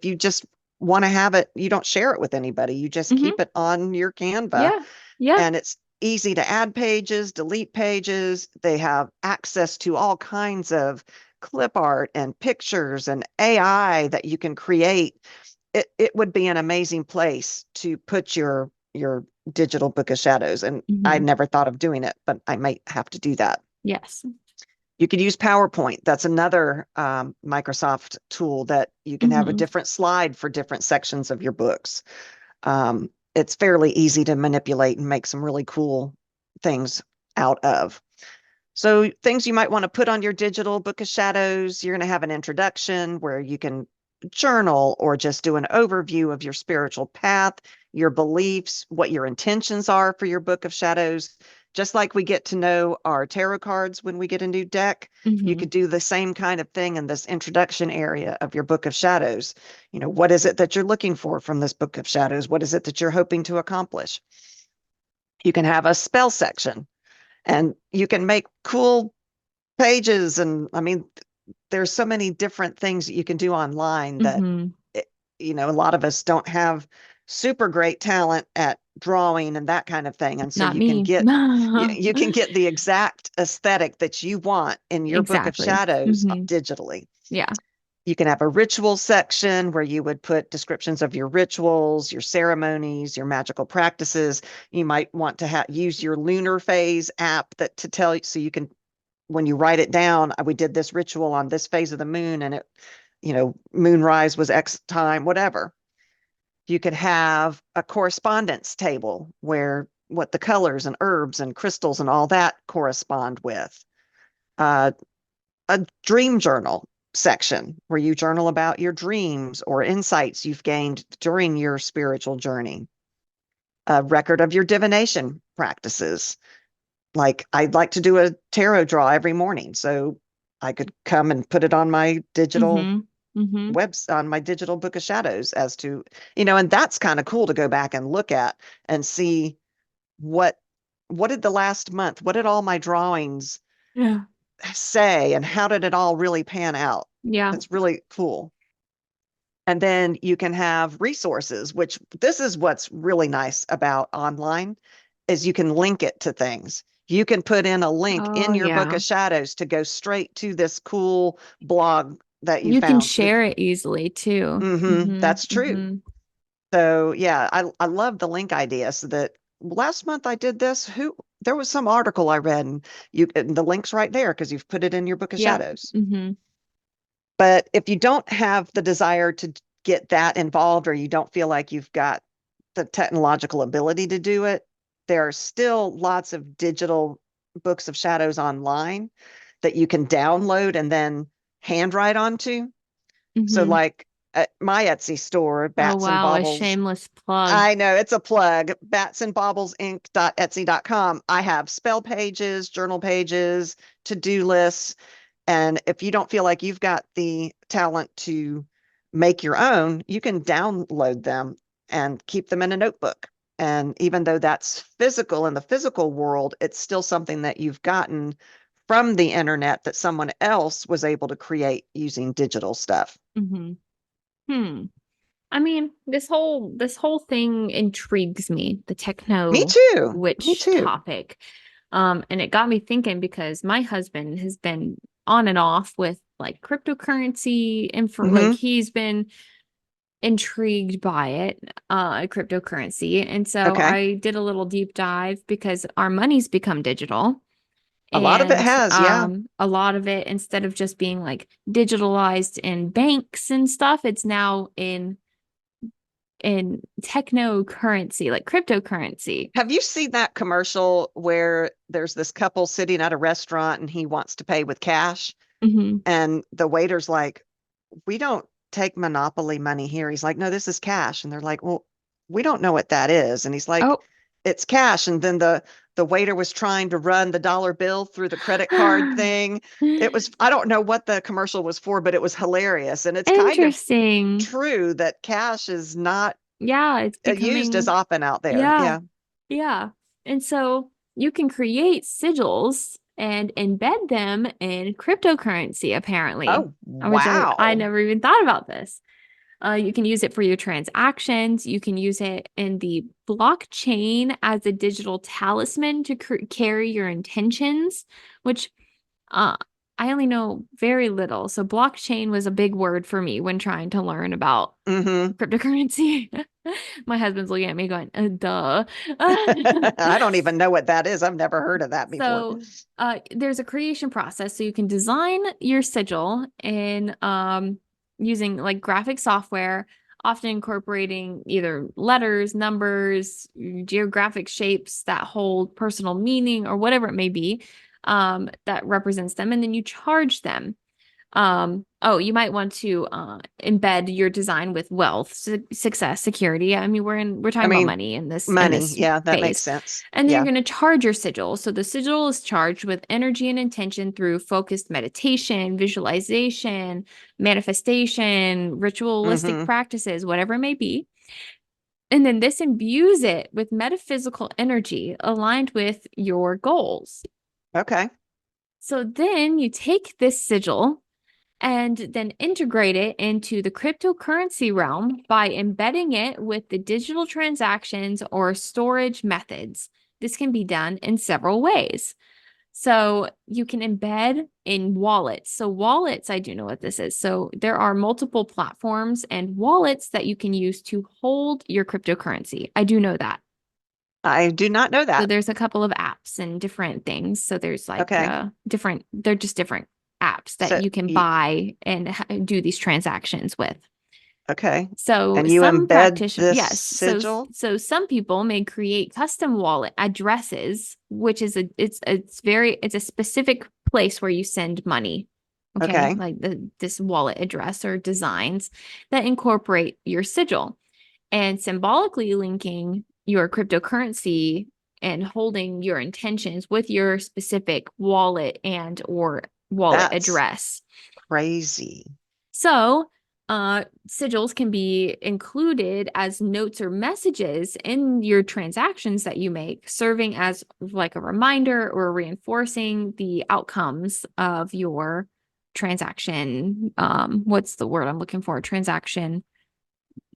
you just want to have it, you don't share it with anybody. You just Mm-hmm. keep it on your Canva, Yeah. Yeah. and it's easy to add pages, delete pages. They have access to all kinds of clip art and pictures and AI that you can create. It would be an amazing place to put your digital book of shadows. And I Mm-hmm. never thought of doing it, but I might have to do that. Yes. You could use PowerPoint. That's another Microsoft tool that you can have a Mm-hmm. different slide for different sections of your books. It's fairly easy to manipulate and make some really cool things out of. So things you might want to put on your digital book of shadows, you're going to have an introduction where you can journal or just do an overview of your spiritual path, your beliefs, what your intentions are for your book of shadows. Just like we get to know our tarot cards when we get a new deck, you Mm-hmm. could do the same kind of thing in this introduction area of your book of shadows. What is it that you're looking for from this book of shadows? What is it that you're hoping to accomplish? You can have a spell section and you can make cool pages. And I mean, there's so many different things that you can do online that, Mm-hmm. it- a lot of us don't have super great talent at drawing and that kind of thing. And so Not me. you can get the exact aesthetic that you want in your book of Exactly. shadows Mm-hmm. digitally. Yeah. You can have a ritual section where you would put descriptions of your rituals, your ceremonies, your magical practices. You might want to use your lunar phase app that to tell you so you can when you write it down, we did this ritual on this phase of the moon and it, moonrise was X time, whatever. You could have a correspondence table where what the colors and herbs and crystals and all that correspond with. Uh, a dream journal section where you journal about your dreams or insights you've gained during your spiritual journey. A record of your divination practices. Like I'd like to do a tarot draw every morning, so I could come and put it on my digital on my digital book of shadows as to, and that's kind of cool to go back and look at and see what did the last month, what did all my drawings Yeah. say and how did it all really pan out? Yeah. That's really cool. And then you can have resources, which this is what's really nice about online is you can link it to things. You can put in a link Oh, in your book yeah. of shadows to go straight to this cool blog that you You can found. share it easily too. That's true. So yeah, I love the link idea. So that last month I did this. There was some article I read, and the link's right there because you've put it in your book of Yeah. shadows. But if you don't have the desire to get that involved, or you don't feel like you've got the technological ability to do it, there are still lots of digital books of shadows online that you can download and then handwrite onto. So like at my Etsy store, Oh, Bats and wow. A Baubles, shameless plug. I know it's a plug, batsandbaublesinc.etsy.com. I have spell pages, journal pages, to-do lists. And if you don't feel like you've got the talent to make your own, you can download them and keep them in a notebook. And even though that's physical in the physical world, it's still something that you've gotten from the internet that someone else was able to create using digital stuff. I mean, this whole thing intrigues me, the Me techno too. Me witch too. topic. And it got me thinking because my husband has been on and off with like cryptocurrency info, like Hmm. he's been intrigued by it, cryptocurrency. And so Okay. I did a little deep dive because our money's become digital. A lot of it And has, yeah. a lot of it, instead of just being like digitalized in banks and stuff, it's now in techno currency, like cryptocurrency. Have you seen that commercial where there's this couple sitting at a restaurant and he wants to pay with cash? Hmm. And the waiter's like, we don't take monopoly money here. He's like, no, this is cash. And they're like, well, we don't know what that is. And he's like, Oh, it's cash. And then the waiter was trying to run the dollar bill through the credit card thing. I don't know what the commercial was for, but it was hilarious. And it's kind of interesting. true that cash is not Yeah, it's used as becoming, often out there. yeah, Yeah. yeah. And so you can create sigils and embed them in cryptocurrency, apparently, Oh, which I wow. never even thought about this. You can use it for your transactions. You can use it in the blockchain as a digital talisman to carry your intentions, which uh, I only know very little. So blockchain was a big word for me when trying to learn about Hmm. cryptocurrency. My husband's looking at me going, duh. I don't even know what that is. I've never heard of that before. So there's a creation process. So you can design your sigil in using like graphic software, often incorporating either letters, numbers, geographic shapes that hold personal meaning or whatever it may be, that represents them. And then you charge them. Oh, you might want to embed your design with wealth, success, security. I mean, we're I talking about mean, money in money. this Yeah, that makes phase. sense. And then you're Yeah. going to charge your sigil. So the sigil is charged with energy and intention through focused meditation, visualization, manifestation, ritualistic Hmm. practices, whatever it may be. And then this imbues it with metaphysical energy aligned with your goals. Okay. So then you take this sigil and then integrate it into the cryptocurrency realm by embedding it with the digital transactions or storage methods. This can be done in several ways. So you can embed in wallets. So wallets, I do know what this is. So there are multiple platforms and wallets that you can use to hold your cryptocurrency. I do know that. I do not know So that. there's a couple of apps and different things. So there's like Okay. they're just different apps that So, you can buy and do these transactions with. okay. So And you some embed practitioners, this yes. sigil? So some people may create custom wallet addresses, which is it's a specific place where you send money. Okay, Okay. like this wallet address or designs that incorporate your sigil and symbolically linking your cryptocurrency and holding your intentions with your specific wallet and or wallet That's address. crazy. So, sigils can be included as notes or messages in your transactions that you make, serving as like a reminder or reinforcing the outcomes of your transaction. What's the word I'm looking for? Transaction,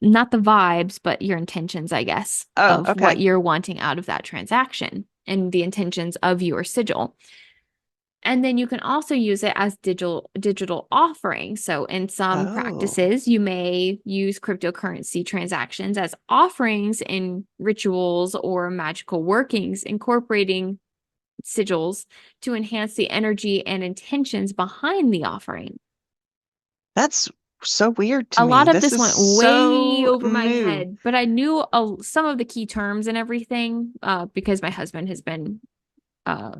not the vibes, but your intentions, I guess, Oh, of what okay. you're wanting out of that transaction and the intentions of your sigil. And then you can also use it as digital offering. So in some Oh, practices, you may use cryptocurrency transactions as offerings in rituals or magical workings, incorporating sigils to enhance the energy and intentions behind the offering. that's so weird to A me. lot of This this is went way so over my new. head, but I knew some of the key terms and everything because my husband has been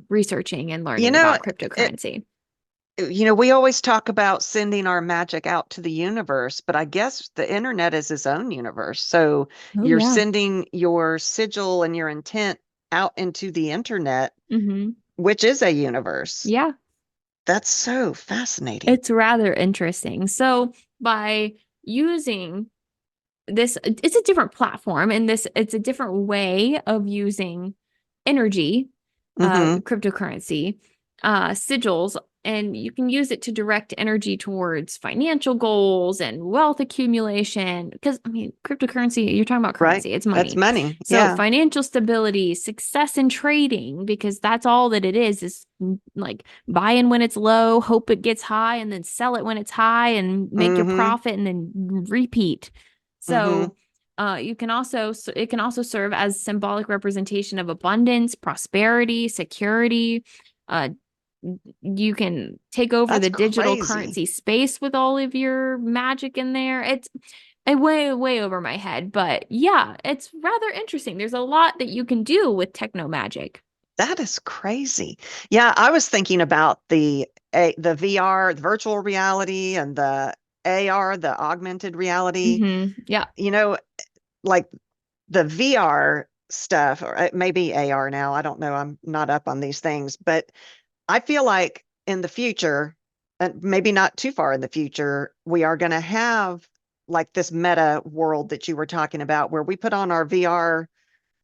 researching and You learning know, about it, cryptocurrency. we always talk about sending our magic out to the universe, but I guess the internet is its own universe. So Oh, you're yeah. sending your sigil and your intent out into the internet, Mm-hmm. which is a universe. Yeah, That's so fascinating. it's rather interesting. So by using this, it's a different platform and it's a different way of using energy, Mm-hmm. cryptocurrency, sigils, and you can use it to direct energy towards financial goals and wealth accumulation. Because I mean, cryptocurrency, you're talking about Right. currency, it's That's money. money. So Yeah. financial stability, success in trading, because that's all that it is like buying when it's low, hope it gets high, and then sell it when it's high and make your Mm-hmm. profit and then repeat. Mm-hmm. So it can also serve as symbolic representation of abundance, prosperity, security. Uh, you can take over That's the digital crazy. currency space with all of your magic in there. It's way over my head, but yeah, it's rather interesting. There's a lot that you can do with Techno Magic. That is crazy. Yeah, I was thinking about the VR, the virtual reality, and the AR, the augmented reality. Yeah. You know, like the VR stuff, or maybe AR now. I don't know. I'm not up on these things, but I feel like in the future, and maybe not too far in the future, we are going to have like this meta world that you were talking about, where we put on our VR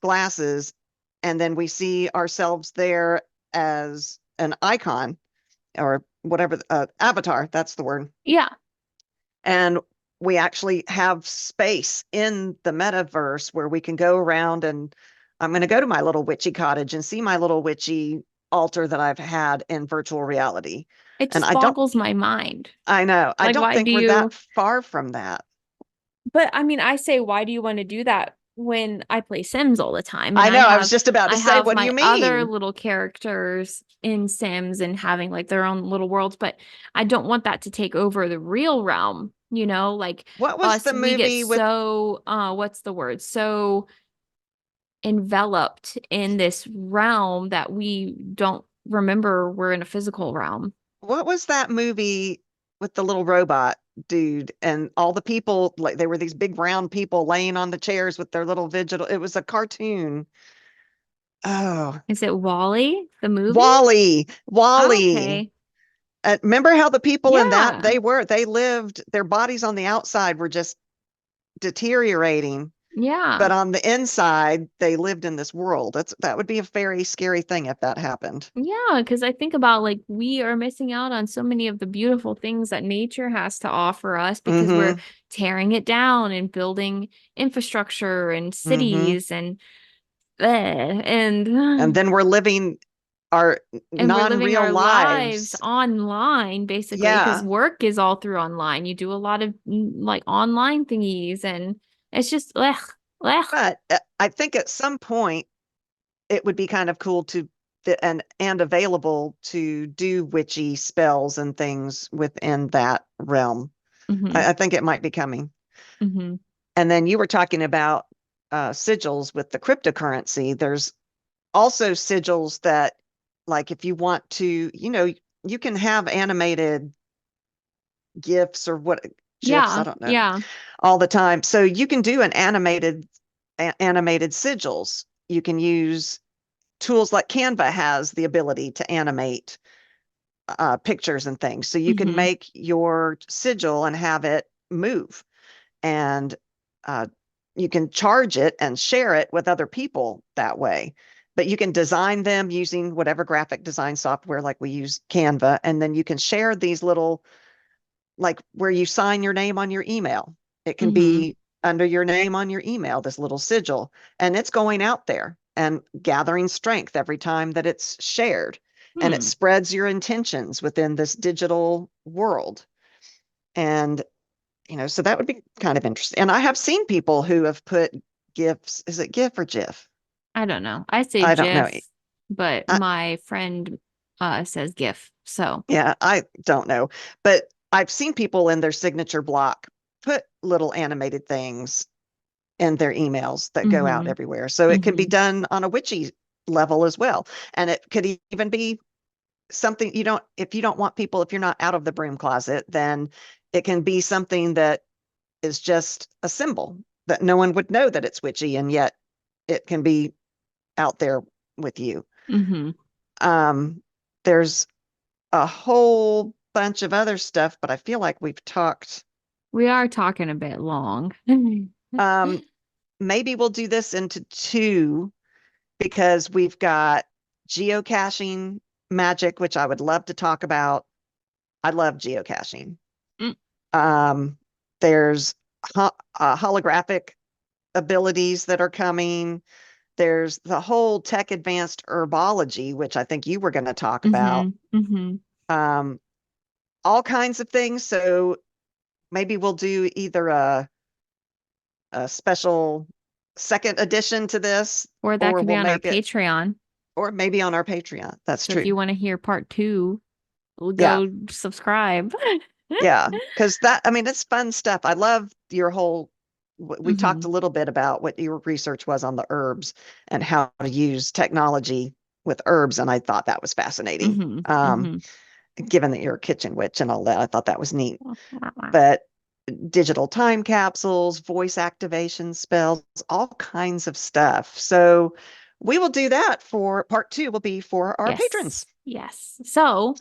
glasses and then we see ourselves there as an icon or whatever, avatar, that's the word. Yeah. And we actually have space in the metaverse where we can go around, and I'm going to go to my little witchy cottage and see my little witchy altar that I've had in virtual reality. It And just boggles my mind. I know, I Like, don't why think do we're that you far from that. But I mean, I say, why do you want to do that when I play Sims all the time? And I know, I was just about to I say, have what do my you other mean? little characters in Sims and having like their own little worlds, but I don't want that to take over the real realm, like What was us, the we get movie with, so what's the word? So enveloped in this realm that we don't remember we're in a physical realm. what was that movie with the little robot dude and all the people, like they were these big round people laying on the chairs with their little digital, it was a cartoon. Oh, Is it Wally, the movie? Wally, Wally. Okay. Remember how the people in that, Yeah. they lived, their bodies on the outside were just deteriorating, but Yeah. on the inside, they lived in this world. That would be a very scary thing if that happened. Yeah, because I think about like we are missing out on so many of the beautiful things that nature has to offer us because we're Mm-hmm. tearing it down and building infrastructure and Mm-hmm. cities and And then we're living our and we're living non-real our lives lives. online basically because Yeah. work is all through online. You do a lot of like online thingies and it's just ugh, ugh. But I think at some point it would be kind of cool to and available to do witchy spells and things within that realm. Mm-hmm. I think it might be coming. Mm-hmm. And then you were talking about sigils with the cryptocurrency. There's also sigils that, like, if you want to, you can have animated GIFs or what GIFs, I Yeah. don't know, Yeah. all the time. So you can do an animated sigils. You can use tools like Canva has the ability to animate pictures and things. So you can Mm-hmm. make your sigil and have it move, and uh, you can charge it and share it with other people that way. But you can design them using whatever graphic design software, like we use Canva, and then you can share these little, like where you sign your name on your email. It can Mm-hmm. be under your name on your email, this little sigil, and it's going out there and gathering strength every time that it's shared. And it Hmm. spreads your intentions within this digital world. And, so that would be kind of interesting. And I have seen people who have put GIFs. Is it GIF or GIF? I don't know. I say I don't know. GIF, but I, my friend says GIF. So, yeah, I don't know. But I've seen people in their signature block put little animated things in their emails that go out mm-hmm. everywhere. So it can be Mm-hmm. done on a witchy level as well. And it could even be something if you don't want people, if you're not out of the broom closet, then it can be something that is just a symbol that no one would know that it's witchy, and yet it can be out there with you. Mm-hmm. Um, there's a whole bunch of other stuff, but I feel like we've talked. We are talking a bit long. Um, Maybe we'll do this into two, because we've got geocaching magic, which I would love to talk about. I love geocaching. Mm, Um, there's holographic abilities that are coming. There's the whole tech advanced herbology, which I think you were going to talk about. mm-hmm. Mm-hmm. Um, all kinds of things. So maybe we'll do either a special second edition to this, Or that or could be we'll on our make it, Patreon. or maybe on our Patreon. That's So if true. you want to hear part two, we'll Yeah. go subscribe. Yeah. Because I mean, it's fun stuff. I love your whole, we talked Mm-hmm. a little bit about what your research was on the herbs and how to use technology with herbs. And I thought that was fascinating. Mm-hmm. Mm-hmm. Given that you're a kitchen witch and all that, I thought that was neat. But digital time capsules, voice activation spells, all kinds of stuff. So we will do that for part two, will be for our patrons. Yes. Yes. So,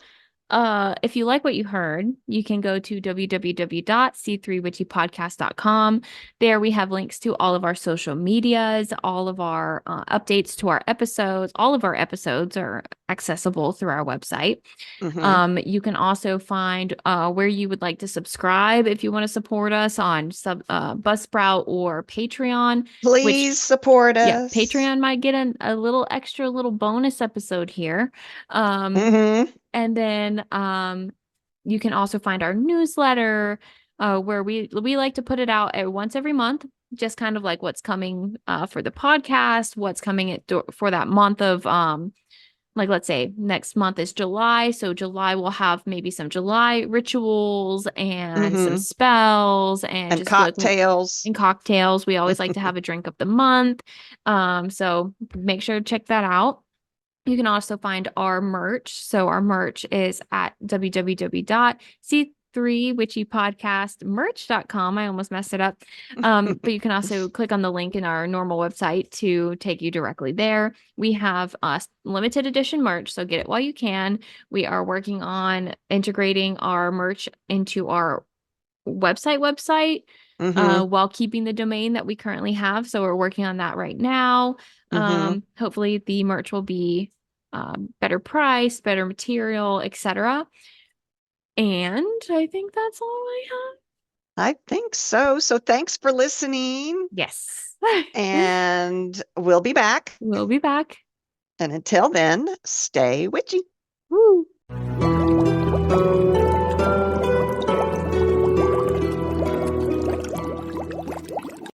if you like what you heard, you can go to www.c3witchypodcast.com. There we have links to all of our social medias, all of our updates to our episodes. All of our episodes are accessible through our website. Mm-hmm. You can also find where you would like to subscribe if you want to support us on Buzzsprout or Patreon, which, Please support yeah, us. Patreon might get a little extra little bonus episode here. Mm-hmm. And then you can also find our newsletter where we like to put it out once every month, just kind of like what's coming for the podcast, what's coming for that month of like, let's say next month is July. So July will have maybe some July rituals and some Mm-hmm. spells and And just like cocktails. in cocktails. We always like to have a drink of the month. So make sure to check that out. You can also find our merch. So our merch is at www.c3witchypodcastmerch.com. I almost messed it up. But you can also click on the link in our normal website to take you directly there. We have limited edition merch, so get it while you can. We are working on integrating our merch into our website Mm-hmm. while keeping the domain that we currently have. So we're working on that right now. Mm-hmm. Hopefully the merch will be better price, better material, etc. And I think that's all I have. I think so. So thanks for listening. Yes. And we'll be back. We'll be back. And until then, stay witchy. Woo.